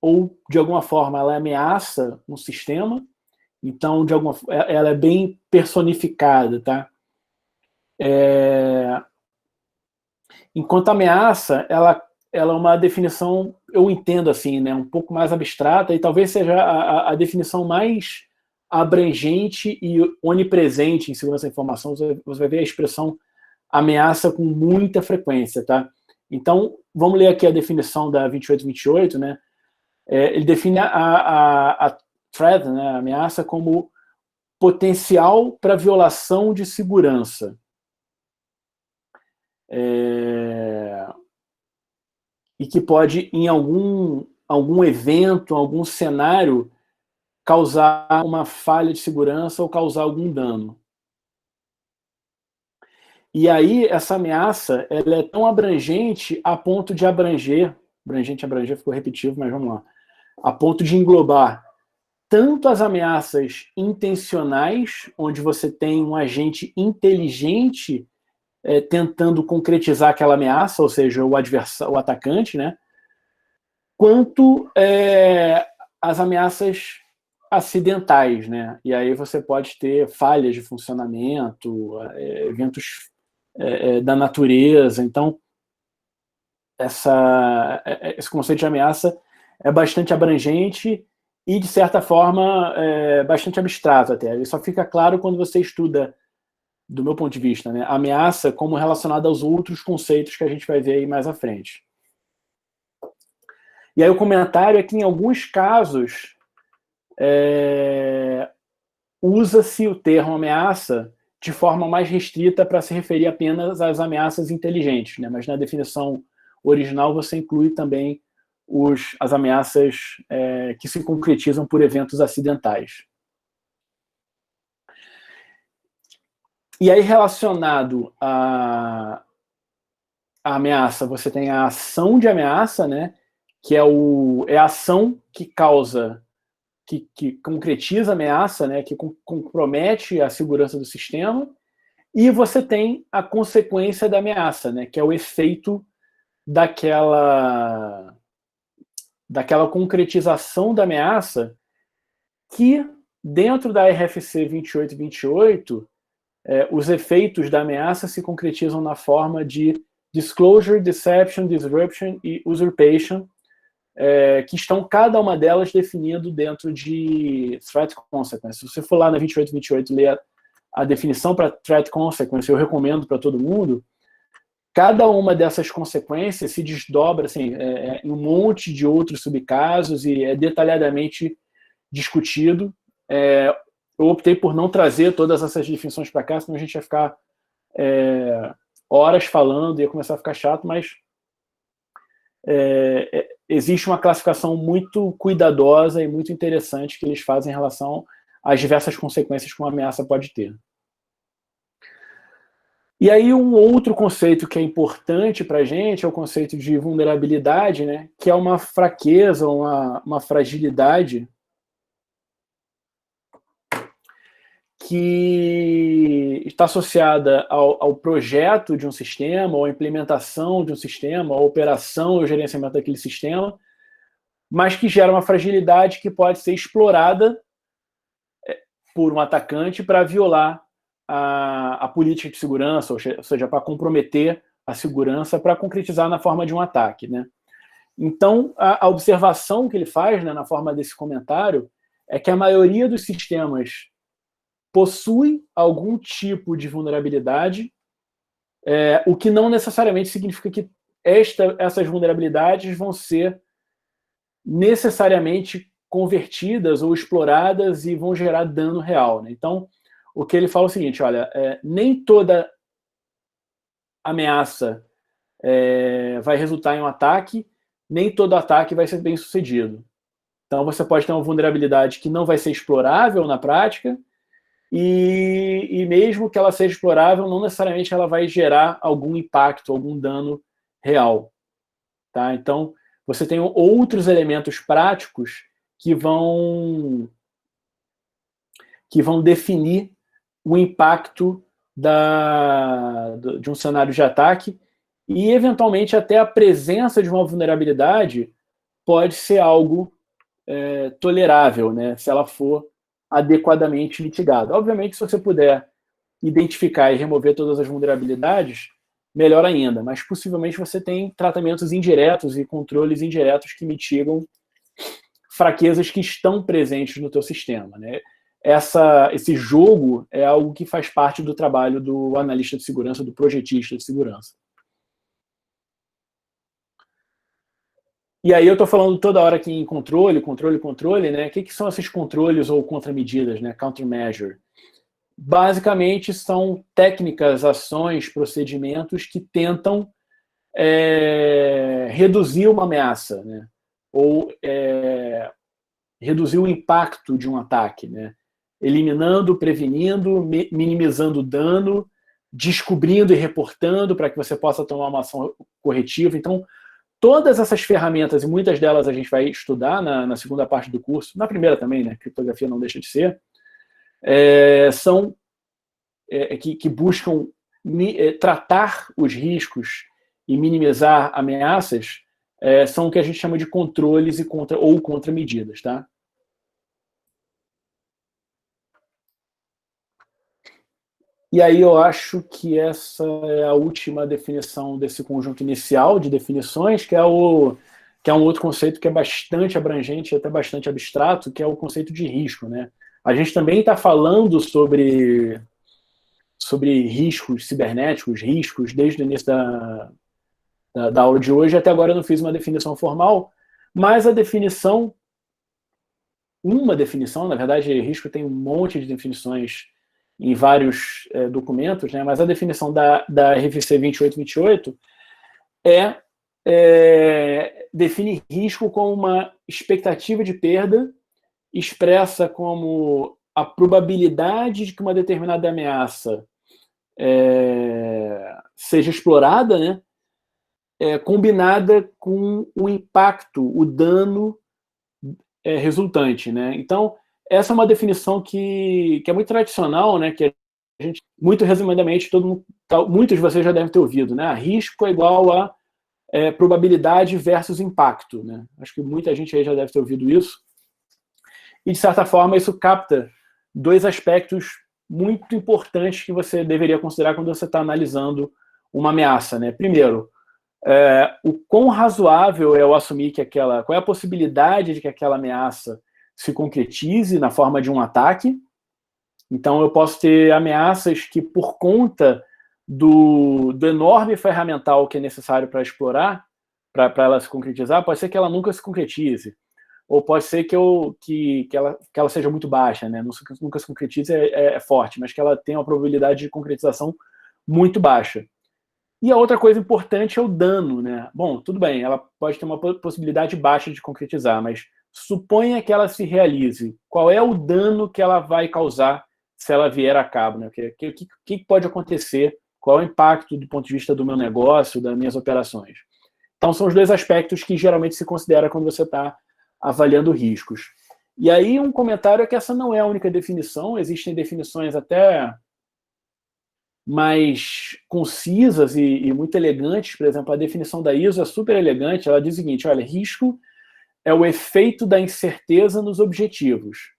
ou, de alguma forma, ela ameaça um sistema. Então, ela é bem personificada, tá? Enquanto ameaça, ela é uma definição, eu entendo assim, né, um pouco mais abstrata, e talvez seja a definição mais abrangente e onipresente em segurança da informação. Você vai ver a expressão ameaça com muita frequência, tá? Então, vamos ler aqui a definição da 2828, né? Ele define a threat, né, a ameaça, como potencial para violação de segurança. E que pode, em algum evento, algum cenário, causar uma falha de segurança ou causar algum dano. E aí, essa ameaça ela é tão abrangente a ponto de abranger ficou repetitivo, mas vamos lá, a ponto de englobar tanto as ameaças intencionais, onde você tem um agente inteligente tentando concretizar aquela ameaça, ou seja, o atacante, né? Quanto as ameaças acidentais, né? E aí você pode ter falhas de funcionamento, eventos da natureza. Então, esse conceito de ameaça é bastante abrangente e, de certa forma, bastante abstrato até. Ele só fica claro quando você estuda, do meu ponto de vista, né, a ameaça como relacionada aos outros conceitos que a gente vai ver aí mais à frente. E aí o comentário é que, em alguns casos, usa-se o termo ameaça de forma mais restrita para se referir apenas às ameaças inteligentes, né? Mas na definição original você inclui também as ameaças que se concretizam por eventos acidentais. E aí, relacionado à ameaça, você tem a ação de ameaça, né? Que é a ação que causa, que concretiza a ameaça, né? Que compromete a segurança do sistema. E você tem a consequência da ameaça, né? Que é o efeito daquela concretização da ameaça que, dentro da RFC 2828, os efeitos da ameaça se concretizam na forma de disclosure, deception, disruption e usurpation, que estão cada uma delas definindo dentro de threat consequence. Se você for lá na 2828 ler a definição para threat consequence, eu recomendo para todo mundo, cada uma dessas consequências se desdobra assim, em um monte de outros subcasos e é detalhadamente discutido. Eu optei por não trazer todas essas definições para cá, senão a gente ia ficar horas falando e ia começar a ficar chato, mas existe uma classificação muito cuidadosa e muito interessante que eles fazem em relação às diversas consequências que uma ameaça pode ter. E aí um outro conceito que é importante para a gente é o conceito de vulnerabilidade, né, que é uma fraqueza, uma fragilidade que está associada ao projeto de um sistema, ou à implementação de um sistema, à operação ou gerenciamento daquele sistema, mas que gera uma fragilidade que pode ser explorada por um atacante para violar a política de segurança, ou seja, para comprometer a segurança, para concretizar na forma de um ataque, né? Então, a observação que ele faz, né, na forma desse comentário, é que a maioria dos sistemas possui algum tipo de vulnerabilidade, o que não necessariamente significa que essas vulnerabilidades vão ser necessariamente convertidas ou exploradas e vão gerar dano real, né? Então, o que ele fala é o seguinte, olha, nem toda ameaça vai resultar em um ataque, nem todo ataque vai ser bem sucedido. Então, você pode ter uma vulnerabilidade que não vai ser explorável na prática, e mesmo que ela seja explorável, não necessariamente ela vai gerar algum impacto, algum dano real. Tá? Então, você tem outros elementos práticos que vão definir o impacto de um cenário de ataque e, eventualmente, até a presença de uma vulnerabilidade pode ser algo tolerável, né, se ela for adequadamente mitigada. Obviamente, se você puder identificar e remover todas as vulnerabilidades, melhor ainda, mas possivelmente você tem tratamentos indiretos e controles indiretos que mitigam fraquezas que estão presentes no teu sistema, né? Esse jogo é algo que faz parte do trabalho do analista de segurança, do projetista de segurança. E aí eu estou falando toda hora aqui em controle, né? O que são esses controles ou contramedidas, né? Countermeasure. Basicamente são técnicas, ações, procedimentos que tentam reduzir uma ameaça, né? Ou reduzir o impacto de um ataque, né? Eliminando, prevenindo, minimizando o dano, descobrindo e reportando para que você possa tomar uma ação corretiva. Então, todas essas ferramentas, e muitas delas a gente vai estudar na segunda parte do curso, na primeira também, né? Criptografia não deixa de ser, são que buscam tratar os riscos e minimizar ameaças, são o que a gente chama de controles ou contramedidas, tá? E aí eu acho que essa é a última definição desse conjunto inicial de definições, que é um outro conceito que é bastante abrangente, até bastante abstrato, que é o conceito de risco, né? A gente também está falando sobre riscos cibernéticos, riscos, desde o início da aula de hoje. Até agora eu não fiz uma definição formal, mas uma definição, na verdade, risco tem um monte de definições em vários documentos, né? Mas a definição da RFC 2828 define risco como uma expectativa de perda expressa como a probabilidade de que uma determinada ameaça seja explorada, né? Combinada com o impacto, o dano resultante, né? Então, essa é uma definição que é muito tradicional, né? Que a gente, muito resumidamente, muitos de vocês já devem ter ouvido, né? Risco é igual a probabilidade versus impacto, né? Acho que muita gente aí já deve ter ouvido isso. E, de certa forma, isso capta dois aspectos muito importantes que você deveria considerar quando você está analisando uma ameaça, né? Primeiro, o quão razoável é eu assumir que qual é a possibilidade de que aquela ameaça se concretize na forma de um ataque. Então, eu posso ter ameaças que, por conta do enorme ferramental que é necessário para explorar, para ela se concretizar, pode ser que ela nunca se concretize. Ou pode ser que ela seja muito baixa, né? Nunca se concretize é forte, mas que ela tenha uma probabilidade de concretização muito baixa. E a outra coisa importante é o dano, né? Bom, tudo bem, ela pode ter uma possibilidade baixa de concretizar, mas suponha que ela se realize. Qual é o dano que ela vai causar se ela vier a cabo, né? O que pode acontecer? Qual é o impacto do ponto de vista do meu negócio, das minhas operações? Então, são os dois aspectos que geralmente se considera quando você está avaliando riscos. E aí, um comentário é que essa não é a única definição, existem definições até mais concisas e muito elegantes. Por exemplo, a definição da ISO é super elegante, ela diz o seguinte: olha, risco é o efeito da incerteza nos objetivos.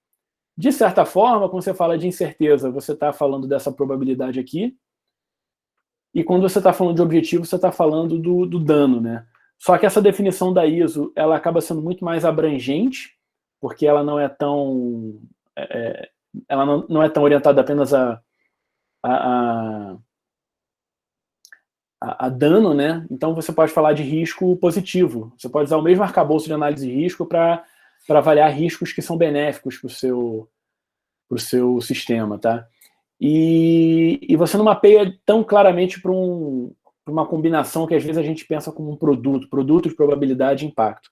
De certa forma, quando você fala de incerteza, você está falando dessa probabilidade aqui, e quando você está falando de objetivo, você está falando do dano, né? Só que essa definição da ISO, ela acaba sendo muito mais abrangente, porque ela não é tão, ela não é tão orientada apenas a dano, né? Então você pode falar de risco positivo. Você pode usar o mesmo arcabouço de análise de risco para avaliar riscos que são benéficos para o seu sistema, tá? E você não mapeia tão claramente para uma combinação que às vezes a gente pensa como um produto de probabilidade e impacto.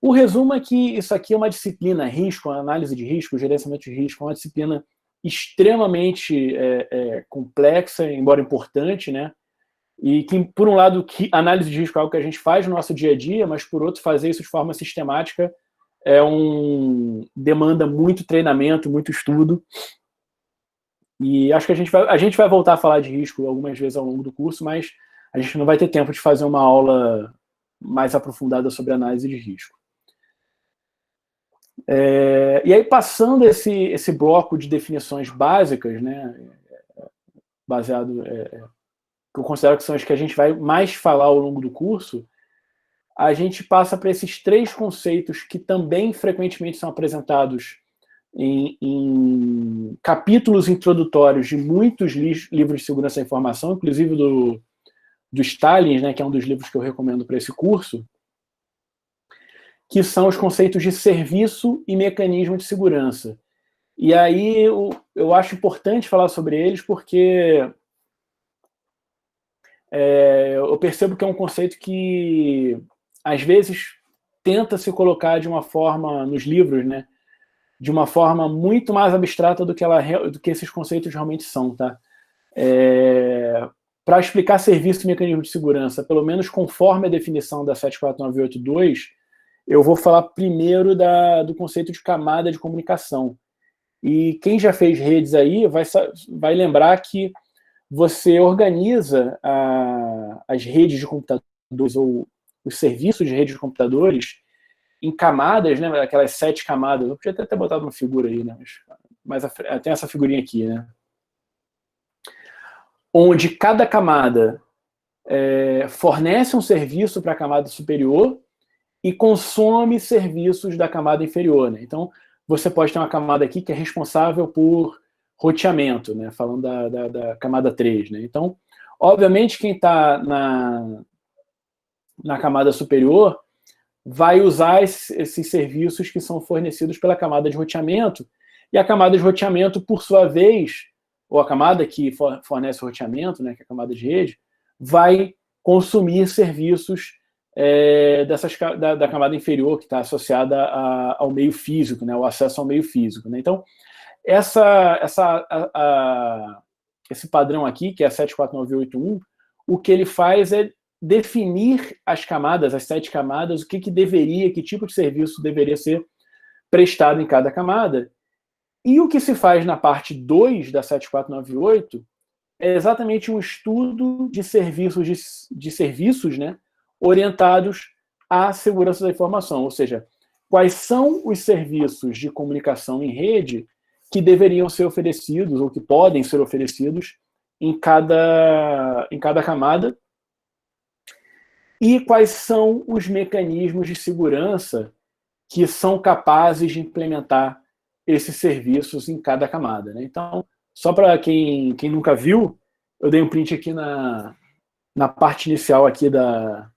O resumo é que isso aqui é uma disciplina, risco, análise de risco, gerenciamento de risco, é uma disciplina extremamente complexa, embora importante, né? E que, por um lado, análise de risco é algo que a gente faz no nosso dia a dia, mas, por outro, fazer isso de forma sistemática demanda muito treinamento, muito estudo. E acho que a gente vai voltar a falar de risco algumas vezes ao longo do curso, mas a gente não vai ter tempo de fazer uma aula mais aprofundada sobre análise de risco. E aí, passando esse bloco de definições básicas, né, baseado, que eu considero que são as que a gente vai mais falar ao longo do curso, a gente passa para esses três conceitos que também frequentemente são apresentados em capítulos introdutórios de muitos livros de segurança da informação, inclusive do Stalin, né, que é um dos livros que eu recomendo para esse curso, que são os conceitos de serviço e mecanismo de segurança. E aí eu acho importante falar sobre eles porque eu percebo que é um conceito que, às vezes, tenta se colocar de uma forma, nos livros, né, de uma forma muito mais abstrata do que esses conceitos realmente são, tá? Para explicar serviço e mecanismo de segurança, pelo menos conforme a definição da 74982, eu vou falar primeiro do conceito de camada de comunicação. E quem já fez redes aí vai lembrar que você organiza as redes de computadores ou os serviços de rede de computadores em camadas, né? Aquelas 7 camadas. Eu podia até ter botado uma figura aí, né? Mas tem essa figurinha aqui, né? Onde cada camada fornece um serviço para a camada superior e consome serviços da camada inferior, né? Então, você pode ter uma camada aqui que é responsável por roteamento, né? Falando da camada 3, né? Então, obviamente, quem está na camada superior vai usar esses serviços que são fornecidos pela camada de roteamento, e a camada de roteamento, por sua vez, ou a camada que fornece o roteamento, né, que é a camada de rede, vai consumir serviços da camada inferior, que está associada ao meio físico, né, o acesso ao meio físico. Né? Então, esse padrão aqui, que é a 74981, o que ele faz é definir as camadas, as 7 camadas, que tipo de serviço deveria ser prestado em cada camada. E o que se faz na parte 2 da 7498 é exatamente um estudo de serviços, né, orientados à segurança da informação, ou seja, quais são os serviços de comunicação em rede que deveriam ser oferecidos ou que podem ser oferecidos em cada camada e quais são os mecanismos de segurança que são capazes de implementar esses serviços em cada camada, né? Então, só para quem nunca viu, eu dei um print aqui na parte inicial aqui na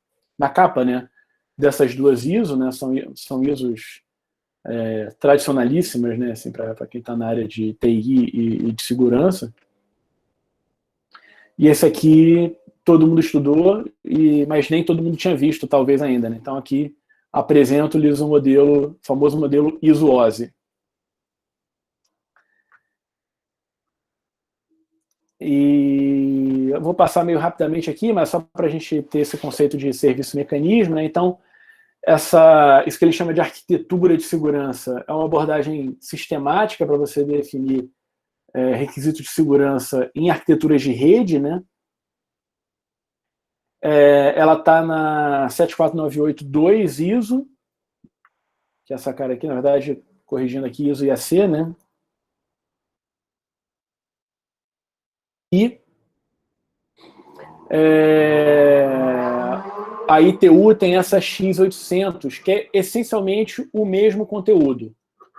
capa, né? Dessas duas ISO, né? São ISOs tradicionalíssimas, né? Assim, para quem está na área de TI e de segurança. E esse aqui todo mundo estudou, mas nem todo mundo tinha visto, talvez ainda, né? Então aqui apresento-lhes o famoso modelo ISO-OSI. E eu vou passar meio rapidamente aqui, mas só para a gente ter esse conceito de serviço-mecanismo, né? Então, isso que ele chama de arquitetura de segurança é uma abordagem sistemática para você definir requisitos de segurança em arquiteturas de rede, né? Ela está na 74982 ISO, que é essa cara aqui, na verdade, corrigindo aqui, ISO IAC, né? E a ITU tem essa X800, que é essencialmente o mesmo conteúdo,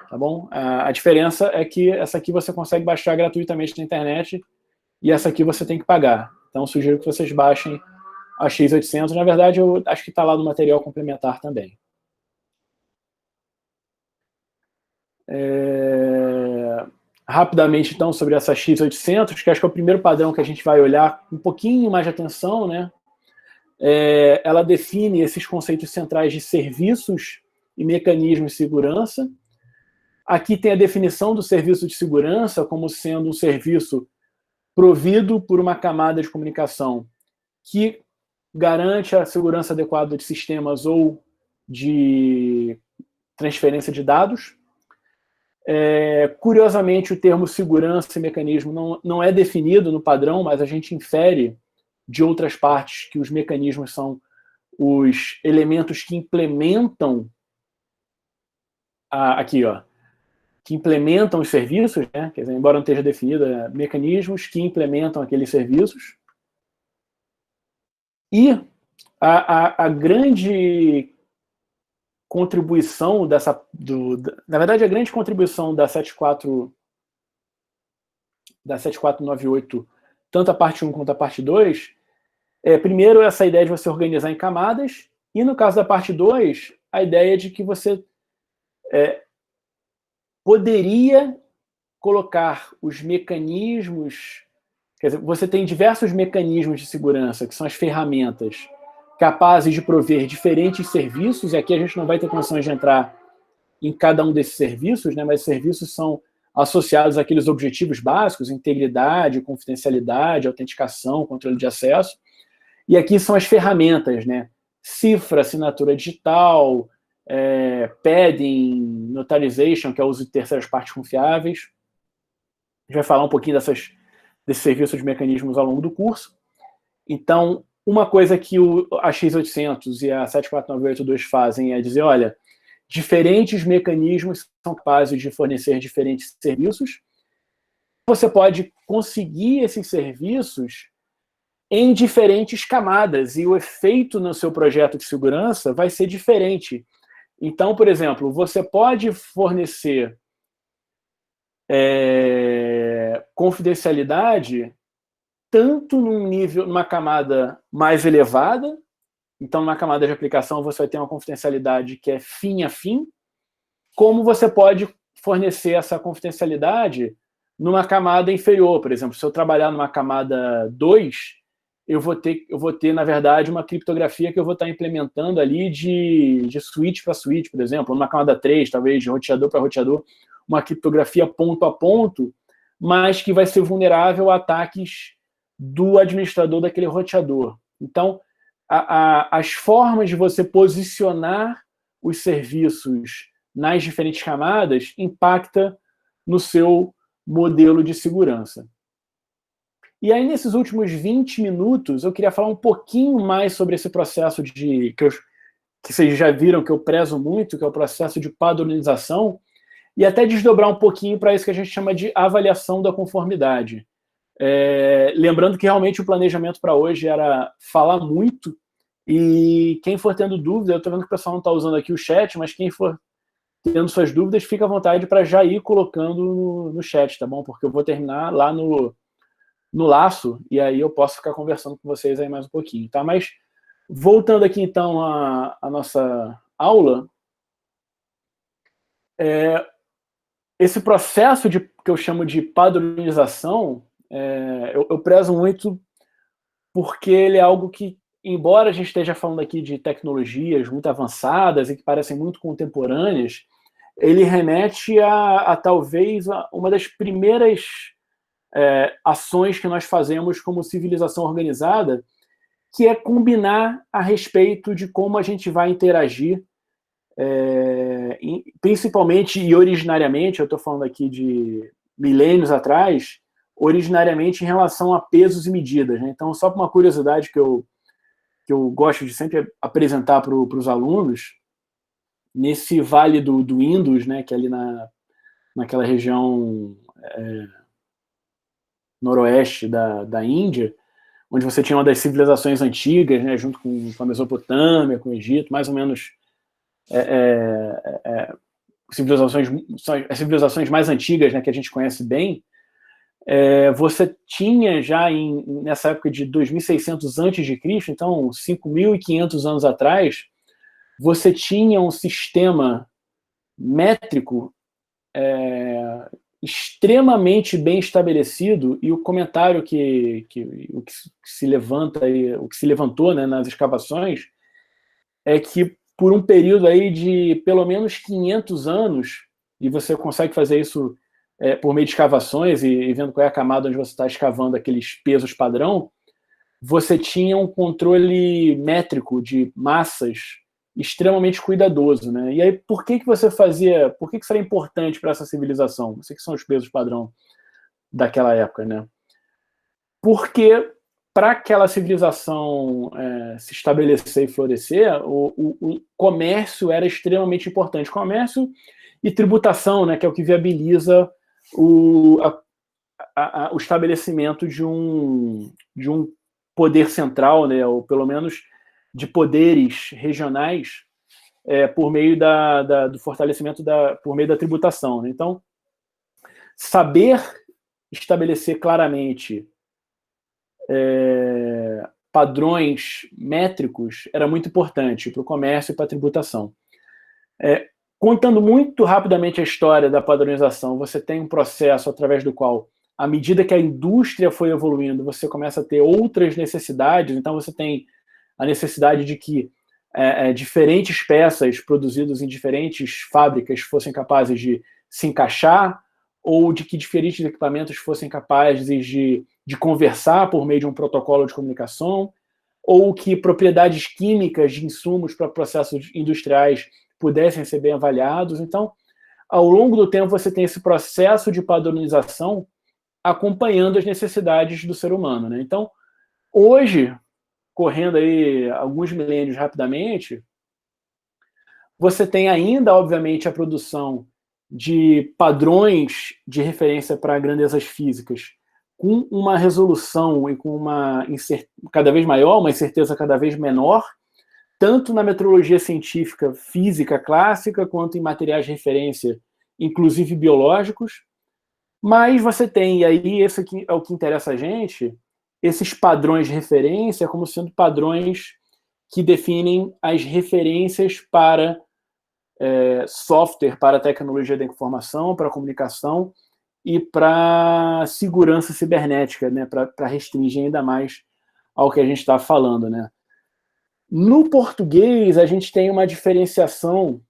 tá bom? A diferença é que essa aqui você consegue baixar gratuitamente na internet e essa aqui você tem que pagar. Então, sugiro que vocês baixem a X800. Na verdade, eu acho que está lá no material complementar também. Rapidamente, então, sobre essa X800, que acho que é o primeiro padrão que a gente vai olhar com um pouquinho mais de atenção, né? Ela define esses conceitos centrais de serviços e mecanismos de segurança. Aqui tem a definição do serviço de segurança como sendo um serviço provido por uma camada de comunicação que garante a segurança adequada de sistemas ou de transferência de dados. Curiosamente, o termo segurança e mecanismo não é definido no padrão, mas a gente infere de outras partes que os mecanismos são os elementos que implementam que implementam os serviços, né? Quer dizer, embora não esteja definido, mecanismos que implementam aqueles serviços. E a grande contribuição na verdade, a grande contribuição da 7498, tanto a parte 1 quanto a parte 2, primeiro, essa ideia de você organizar em camadas, e no caso da parte 2, a ideia de que você poderia colocar os mecanismos, quer dizer, você tem diversos mecanismos de segurança, que são as ferramentas capazes de prover diferentes serviços, e aqui a gente não vai ter condições de entrar em cada um desses serviços, né, mas serviços são associados àqueles objetivos básicos, integridade, confidencialidade, autenticação, controle de acesso. E aqui são as ferramentas, né? Cifra, assinatura digital, padding, notarization, que é o uso de terceiras partes confiáveis. A gente vai falar um pouquinho desses serviços de mecanismos ao longo do curso. Então, uma coisa que a X800 e a 74982 fazem é dizer, olha, diferentes mecanismos são capazes de fornecer diferentes serviços. Você pode conseguir esses serviços em diferentes camadas, e o efeito no seu projeto de segurança vai ser diferente. Então, por exemplo, você pode fornecer confidencialidade tanto numa camada mais elevada, então numa camada de aplicação você vai ter uma confidencialidade que é fim a fim, como você pode fornecer essa confidencialidade numa camada inferior. Por exemplo, se eu trabalhar numa camada 2, eu vou ter, na verdade, uma criptografia que eu vou estar implementando ali de switch para switch, por exemplo, numa camada 3, talvez de roteador para roteador, uma criptografia ponto a ponto, mas que vai ser vulnerável a ataques do administrador daquele roteador. Então, as formas de você posicionar os serviços nas diferentes camadas impacta no seu modelo de segurança. E aí, nesses últimos 20 minutos, eu queria falar um pouquinho mais sobre esse processo que vocês já viram que eu prezo muito, que é o processo de padronização, e até desdobrar um pouquinho para isso que a gente chama de avaliação da conformidade. Lembrando que realmente o planejamento para hoje era falar muito, e quem for tendo dúvida, eu estou vendo que o pessoal não está usando aqui o chat, mas quem for tendo suas dúvidas, fica à vontade para já ir colocando no chat, tá bom? Porque eu vou terminar lá no laço, e aí eu posso ficar conversando com vocês aí mais um pouquinho, tá? Mas, voltando aqui, então, à nossa aula, esse processo que eu chamo de padronização, eu prezo muito porque ele é algo que, embora a gente esteja falando aqui de tecnologias muito avançadas e que parecem muito contemporâneas, ele remete a talvez uma das primeiras ações que nós fazemos como civilização organizada, que é combinar a respeito de como a gente vai interagir, principalmente e originariamente, eu estou falando aqui de milênios atrás, originariamente em relação a pesos e medidas, né? Então, só por uma curiosidade que eu gosto de sempre apresentar para os alunos, nesse vale do Indus, né, que é ali naquela região noroeste da Índia, onde você tinha uma das civilizações antigas, né, junto com a Mesopotâmia, com o Egito, mais ou menos as civilizações mais antigas, né, que a gente conhece bem. Você tinha já nessa época de 2600 a.C., então 5.500 anos atrás, você tinha um sistema métrico extremamente bem estabelecido, e o comentário o que se levantou, né, nas escavações é que por um período aí de pelo menos 500 anos, e você consegue fazer isso por meio de escavações e vendo qual é a camada onde você está escavando aqueles pesos padrão, você tinha um controle métrico de massas extremamente cuidadoso, né? E aí, por que você fazia, por que isso era importante para essa civilização? Não sei o que são os pesos padrão daquela época, né? Porque para aquela civilização se estabelecer e florescer, o comércio era extremamente importante. Comércio e tributação, né, que é o que viabiliza o estabelecimento de um poder central, né, ou pelo menos de poderes regionais, por meio do fortalecimento por meio da tributação, né? Então, saber estabelecer claramente padrões métricos era muito importante para o comércio e para a tributação. Contando muito rapidamente a história da padronização, você tem um processo através do qual, à medida que a indústria foi evoluindo, você começa a ter outras necessidades. Então, você tem a necessidade de que diferentes peças produzidas em diferentes fábricas fossem capazes de se encaixar, ou de que diferentes equipamentos fossem capazes de conversar por meio de um protocolo de comunicação, ou que propriedades químicas de insumos para processos industriais pudessem ser bem avaliados. Então, ao longo do tempo, você tem esse processo de padronização acompanhando as necessidades do ser humano, né? Então, hoje, correndo aí alguns milênios rapidamente, você tem ainda, obviamente, a produção de padrões de referência para grandezas físicas com uma resolução e com uma cada vez maior, uma incerteza cada vez menor, tanto na metrologia científica física clássica, quanto em materiais de referência, inclusive biológicos. Mas você tem, e aí esse aqui é o que interessa a gente, esses padrões de referência como sendo padrões que definem as referências para software, para tecnologia da informação, para comunicação e para segurança cibernética, né, para restringir ainda mais ao que a gente está falando, né. No português, a gente tem uma diferenciação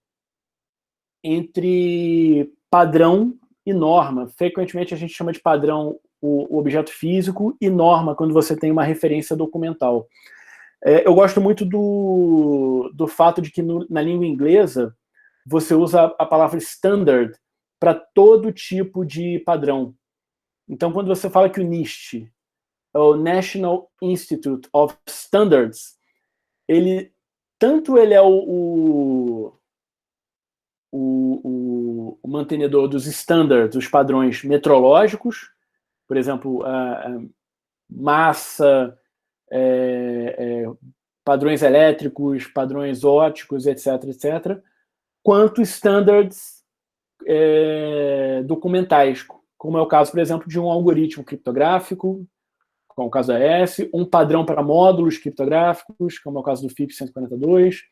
entre padrão e norma. Frequentemente, a gente chama de padrão o objeto físico e norma quando você tem uma referência documental. Eu gosto muito do fato de que na língua inglesa você usa a palavra standard para todo tipo de padrão. Então, quando você fala que o NIST é o National Institute of Standards. Tanto ele é o mantenedor dos standards, os padrões metrológicos, por exemplo, massa, padrões elétricos, padrões ópticos, etc., etc., quanto standards documentais, como é o caso, por exemplo, de um algoritmo criptográfico, como é o caso da ES, um padrão para módulos criptográficos, como é o caso do FIPS 142,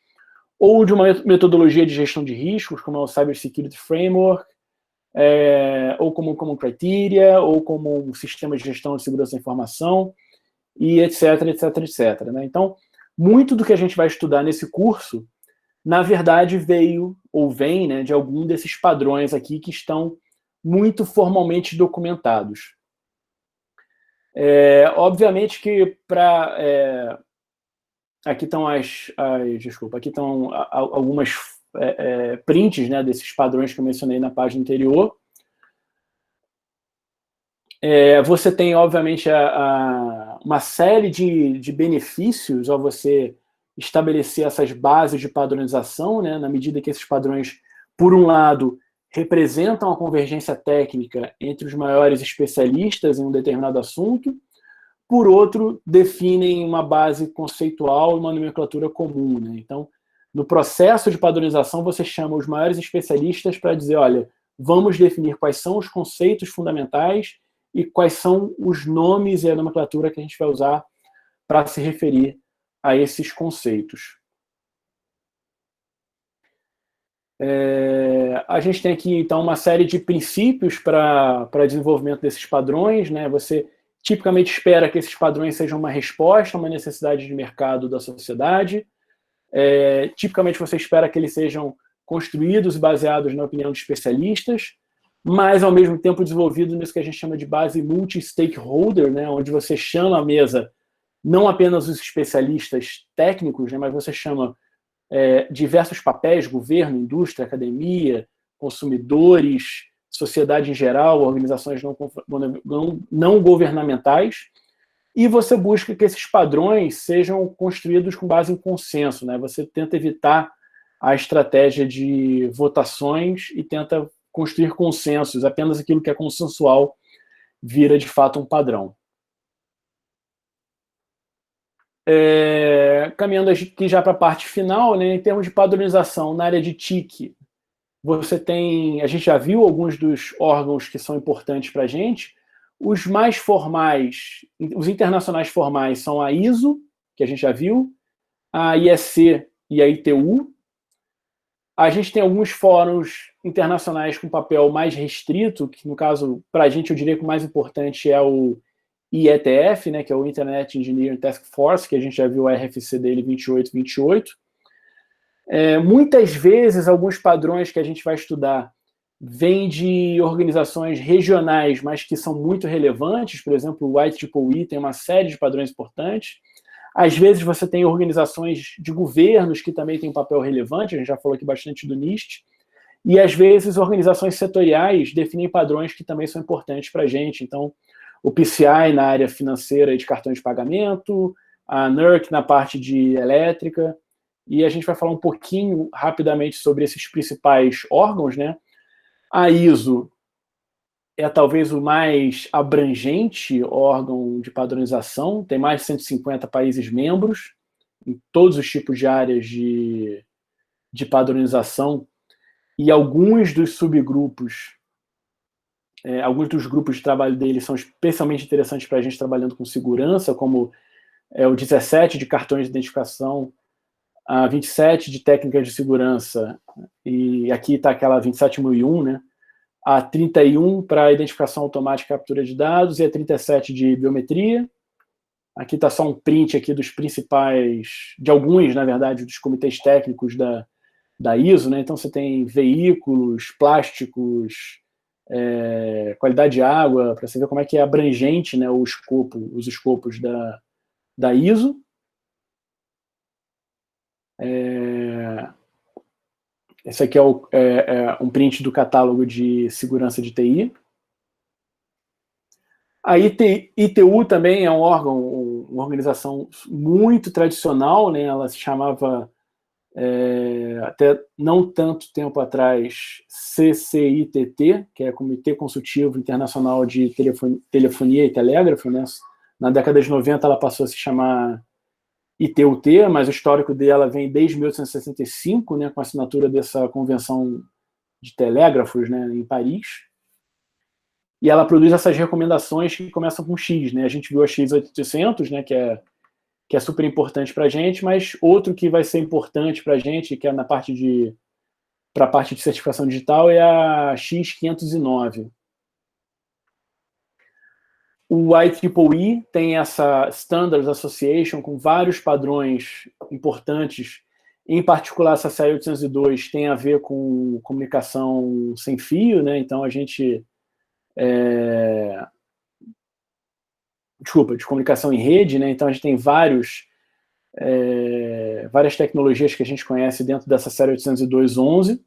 ou de uma metodologia de gestão de riscos, como é o Cyber Security Framework, ou como Common Criteria, ou como um sistema de gestão de segurança da informação, e etc, etc, etc. Né? Então, muito do que a gente vai estudar nesse curso, na verdade, veio, ou vem, né, de algum desses padrões aqui que estão muito formalmente documentados. Obviamente que para... aqui estão desculpa, aqui estão algumas prints, né, desses padrões que eu mencionei na página anterior. Você tem, obviamente, uma série de benefícios ao você estabelecer essas bases de padronização, né, na medida que esses padrões, por um lado, representam a convergência técnica entre os maiores especialistas em um determinado assunto, por outro, definem uma base conceitual e uma nomenclatura comum. Né? Então, no processo de padronização, você chama os maiores especialistas para dizer, olha, vamos definir quais são os conceitos fundamentais e quais são os nomes e a nomenclatura que a gente vai usar para se referir a esses conceitos. A gente tem aqui, então, uma série de princípios para desenvolvimento desses padrões. Né? Você tipicamente espera que esses padrões sejam uma resposta a uma necessidade de mercado da sociedade. Tipicamente você espera que eles sejam construídos e baseados na opinião de especialistas, mas, ao mesmo tempo, desenvolvido nisso que a gente chama de base multi-stakeholder, né, onde você chama à mesa não apenas os especialistas técnicos, né, mas você chama diversos papéis, governo, indústria, academia, consumidores, sociedade em geral, organizações não governamentais, e você busca que esses padrões sejam construídos com base em consenso. Né? Você tenta evitar a estratégia de votações e tenta construir consensos. Apenas aquilo que é consensual vira, de fato, um padrão. Caminhando aqui já para a parte final, né, em termos de padronização, na área de TIC, a gente já viu alguns dos órgãos que são importantes para a gente. Os mais formais, os internacionais formais são a ISO, que a gente já viu, a IEC e a ITU. A gente tem alguns fóruns internacionais com papel mais restrito, que no caso, para a gente, eu diria que o mais importante é o IETF, né, que é o Internet Engineering Task Force, que a gente já viu a RFC dele 2828. Muitas vezes, alguns padrões que a gente vai estudar vêm de organizações regionais, mas que são muito relevantes. Por exemplo, o IEEE tem uma série de padrões importantes. Às vezes você tem organizações de governos que também têm um papel relevante, a gente já falou aqui bastante do NIST, e às vezes organizações setoriais definem padrões que também são importantes para a gente. Então, o PCI na área financeira e de cartões de pagamento, a NERC na parte de elétrica, e a gente vai falar um pouquinho rapidamente sobre esses principais órgãos. Né? A ISO é talvez o mais abrangente órgão de padronização, tem mais de 150 países membros, em todos os tipos de áreas de padronização, e alguns dos subgrupos, alguns dos grupos de trabalho dele são especialmente interessantes para a gente trabalhando com segurança, como o 17 de cartões de identificação, a 27 de técnicas de segurança, e aqui está aquela 27001, né? A 31 para identificação automática e captura de dados, e a 37 de biometria. Aqui está só um print aqui dos principais, de alguns, na verdade, dos comitês técnicos da ISO. Né? Então, você tem veículos, plásticos, qualidade de água, para você ver como é que é abrangente, né, os escopos da ISO. Esse aqui é um print do catálogo de segurança de TI. A ITU também é um órgão, uma organização muito tradicional, né? Ela se chamava, até não tanto tempo atrás, CCITT, que é Comitê Consultivo Internacional de Telefonia e Telégrafo, né? Na década de 90 ela passou a se chamar ITUT, mas o histórico dela vem desde 1865, né, com a assinatura dessa convenção de telégrafos, né, em Paris. E ela produz essas recomendações que começam com X, né? A gente viu a X800, né, que é super importante para a gente, mas outro que vai ser importante para a gente, que é para a parte de certificação digital, é a X509. O IEEE tem essa Standards Association com vários padrões importantes, em particular essa série 802 tem a ver com comunicação sem fio, né? Então a gente de comunicação em rede, né? Então a gente tem várias tecnologias que a gente conhece dentro dessa série 802.11.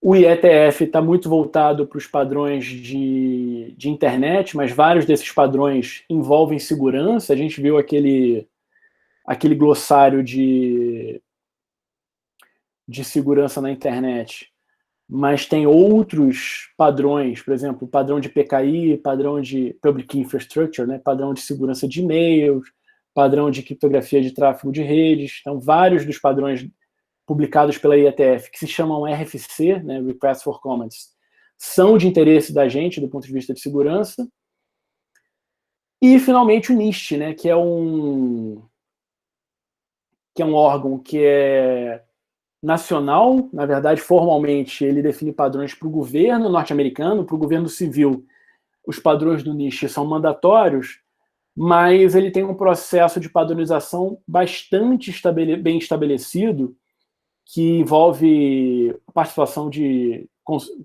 O IETF está muito voltado para os padrões de internet, mas vários desses padrões envolvem segurança. A gente viu aquele glossário de segurança na internet, mas tem outros padrões, por exemplo, padrão de PKI, padrão de Public Infrastructure, né, padrão de segurança de e-mails, padrão de criptografia de tráfego de redes. Então, vários dos padrões publicados pela IETF, que se chamam RFC, né, Request for Comments, são de interesse da gente do ponto de vista de segurança. E, finalmente, o NIST, né, que é um órgão que é nacional, na verdade, formalmente, ele define padrões para o governo norte-americano, para o governo civil. Os padrões do NIST são mandatórios, mas ele tem um processo de padronização bastante bem estabelecido, que envolve participação de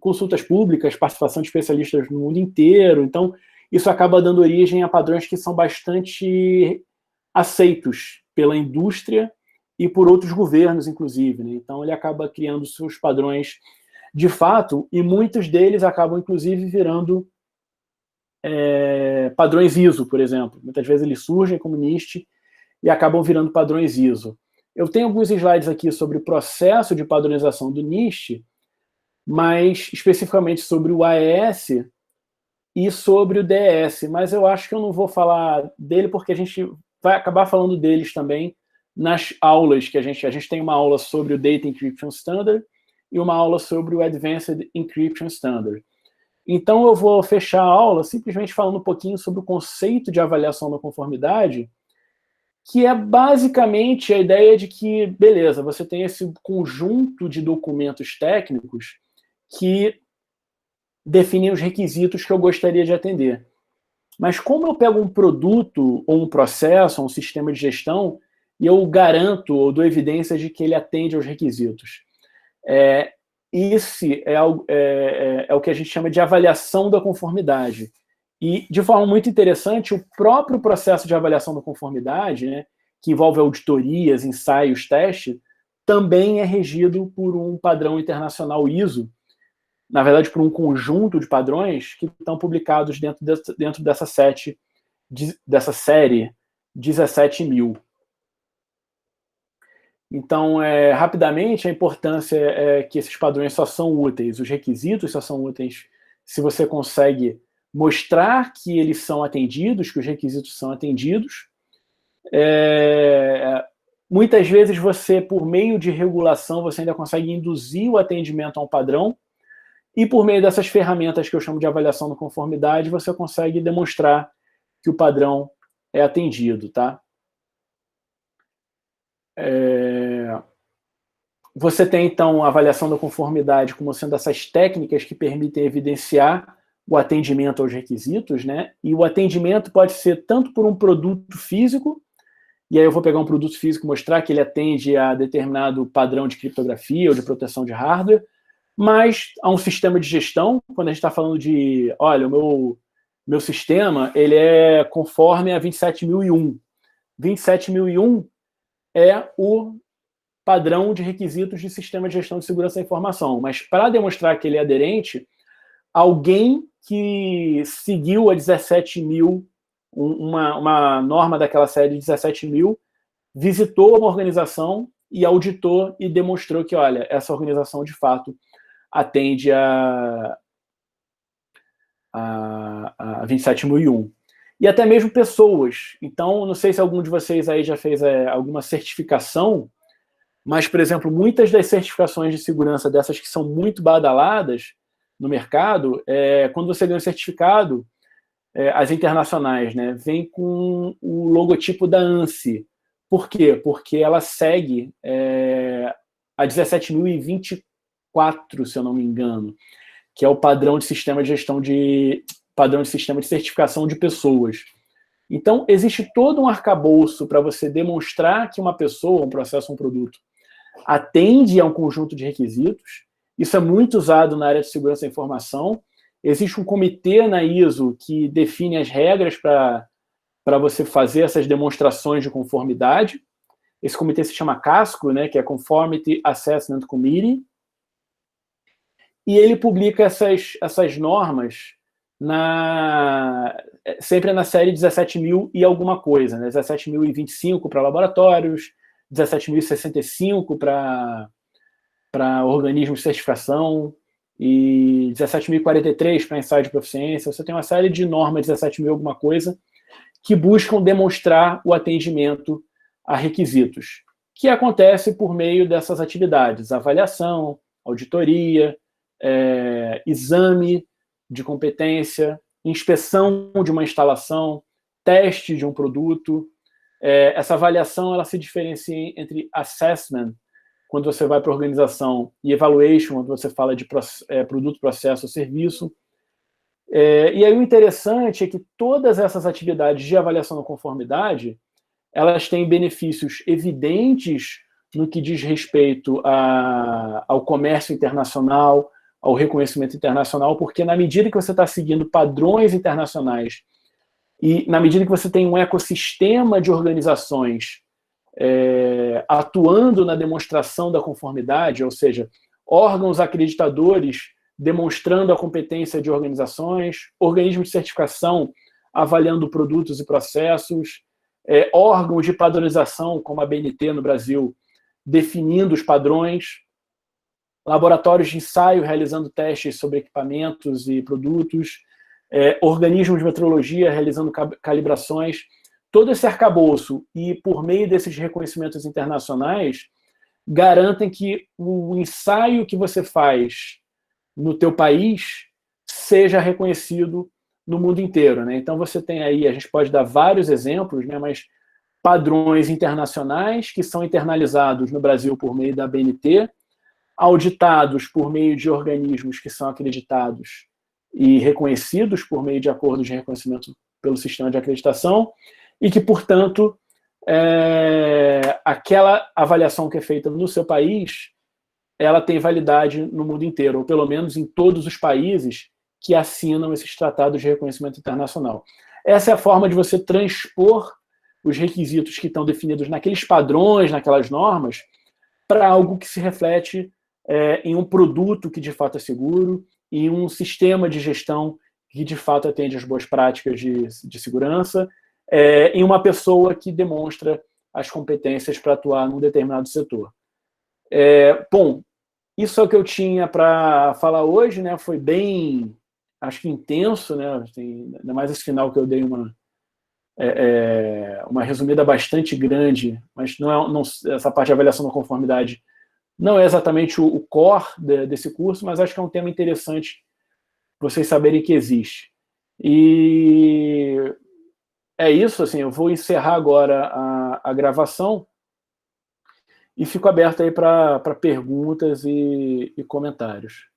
consultas públicas, participação de especialistas no mundo inteiro. Então, isso acaba dando origem a padrões que são bastante aceitos pela indústria e por outros governos, inclusive, né? Então, ele acaba criando seus padrões de fato, e muitos deles acabam, inclusive, virando padrões ISO, por exemplo. Muitas vezes eles surgem como NIST e acabam virando padrões ISO. Eu tenho alguns slides aqui sobre o processo de padronização do NIST, mas especificamente sobre o AES e sobre o DES, mas eu acho que eu não vou falar dele porque a gente vai acabar falando deles também nas aulas que a gente tem uma aula sobre o Data Encryption Standard e uma aula sobre o Advanced Encryption Standard. Então eu vou fechar a aula simplesmente falando um pouquinho sobre o conceito de avaliação da conformidade, que é basicamente a ideia de que, beleza, você tem esse conjunto de documentos técnicos que definem os requisitos que eu gostaria de atender. Mas como eu pego um produto, ou um processo, ou um sistema de gestão, e eu garanto, ou dou evidência de que ele atende aos requisitos? Esse é o que a gente chama de avaliação da conformidade. E, de forma muito interessante, o próprio processo de avaliação da conformidade, né, que envolve auditorias, ensaios, testes, também é regido por um padrão internacional ISO, na verdade, por um conjunto de padrões que estão publicados dentro dessa série 17.000. Então, rapidamente, a importância é que esses padrões só são úteis, os requisitos só são úteis se você consegue mostrar que eles são atendidos, que os requisitos são atendidos. Muitas vezes você, por meio de regulação, você ainda consegue induzir o atendimento a um padrão, e por meio dessas ferramentas que eu chamo de avaliação da conformidade, você consegue demonstrar que o padrão é atendido, tá? Você tem, então, a avaliação da conformidade como sendo essas técnicas que permitem evidenciar o atendimento aos requisitos, né? E o atendimento pode ser tanto por um produto físico, e aí eu vou pegar um produto físico e mostrar que ele atende a determinado padrão de criptografia ou de proteção de hardware, mas a um sistema de gestão, quando a gente está falando de, olha, o meu sistema ele é conforme a 27001. 27001 é o padrão de requisitos de sistema de gestão de segurança da informação, mas para demonstrar que ele é aderente, alguém que seguiu a 17.000, uma norma daquela série de 17.000, visitou uma organização e auditou e demonstrou que, olha, essa organização, de fato, atende a 27.001. E até mesmo pessoas. Então, não sei se algum de vocês aí já fez alguma certificação, mas, por exemplo, muitas das certificações de segurança dessas que são muito badaladas no mercado, quando você ganha um certificado, as internacionais, né, vem com o logotipo da ANSI. Por quê? Porque ela segue a 17.024, se eu não me engano, que é o padrão de sistema de gestão padrão de sistema de certificação de pessoas. Então, existe todo um arcabouço para você demonstrar que uma pessoa, um processo, um produto, atende a um conjunto de requisitos. Isso é muito usado na área de segurança da informação. Existe um comitê na ISO que define as regras para você fazer essas demonstrações de conformidade. Esse comitê se chama CASCO, né, que é Conformity Assessment Committee, e ele publica essas normas sempre na série 17.000 e alguma coisa, né? 17.025 para laboratórios, 17.065 para organismos de certificação e 17.043 para ensaio de proficiência. Você tem uma série de normas 17.000 alguma coisa que buscam demonstrar o atendimento a requisitos, que acontece por meio dessas atividades: avaliação, auditoria, exame de competência, inspeção de uma instalação, teste de um produto. Essa avaliação ela se diferencia entre assessment, quando você vai para a organização, e evaluation, quando você fala de produto, processo ou serviço. E aí o interessante é que todas essas atividades de avaliação da conformidade, elas têm benefícios evidentes no que diz respeito ao comércio internacional, ao reconhecimento internacional, porque na medida que você está seguindo padrões internacionais e na medida que você tem um ecossistema de organizações atuando na demonstração da conformidade, ou seja, órgãos acreditadores demonstrando a competência de organizações, organismos de certificação avaliando produtos e processos, órgãos de padronização, como a BNT no Brasil, definindo os padrões, laboratórios de ensaio realizando testes sobre equipamentos e produtos, organismos de metrologia realizando calibrações. Todo esse arcabouço, e por meio desses reconhecimentos internacionais, garantem que o ensaio que você faz no teu país seja reconhecido no mundo inteiro, né? Então você tem aí, a gente pode dar vários exemplos, né, mas padrões internacionais que são internalizados no Brasil por meio da BNT, auditados por meio de organismos que são acreditados e reconhecidos por meio de acordos de reconhecimento pelo sistema de acreditação, e que, portanto, aquela avaliação que é feita no seu país, ela tem validade no mundo inteiro, ou pelo menos em todos os países que assinam esses tratados de reconhecimento internacional. Essa é a forma de você transpor os requisitos que estão definidos naqueles padrões, naquelas normas, para algo que se reflete em um produto que de fato é seguro, em um sistema de gestão que de fato atende às boas práticas de segurança, em uma pessoa que demonstra as competências para atuar num determinado setor. Bom, isso é o que eu tinha para falar hoje, né? Foi bem, acho que intenso, né? Ainda mais esse final que eu dei uma resumida bastante grande, mas essa parte de avaliação da conformidade não é exatamente o core desse curso, mas acho que é um tema interessante vocês saberem que existe. E é isso, assim, eu vou encerrar agora a gravação e fico aberto aí para perguntas e comentários.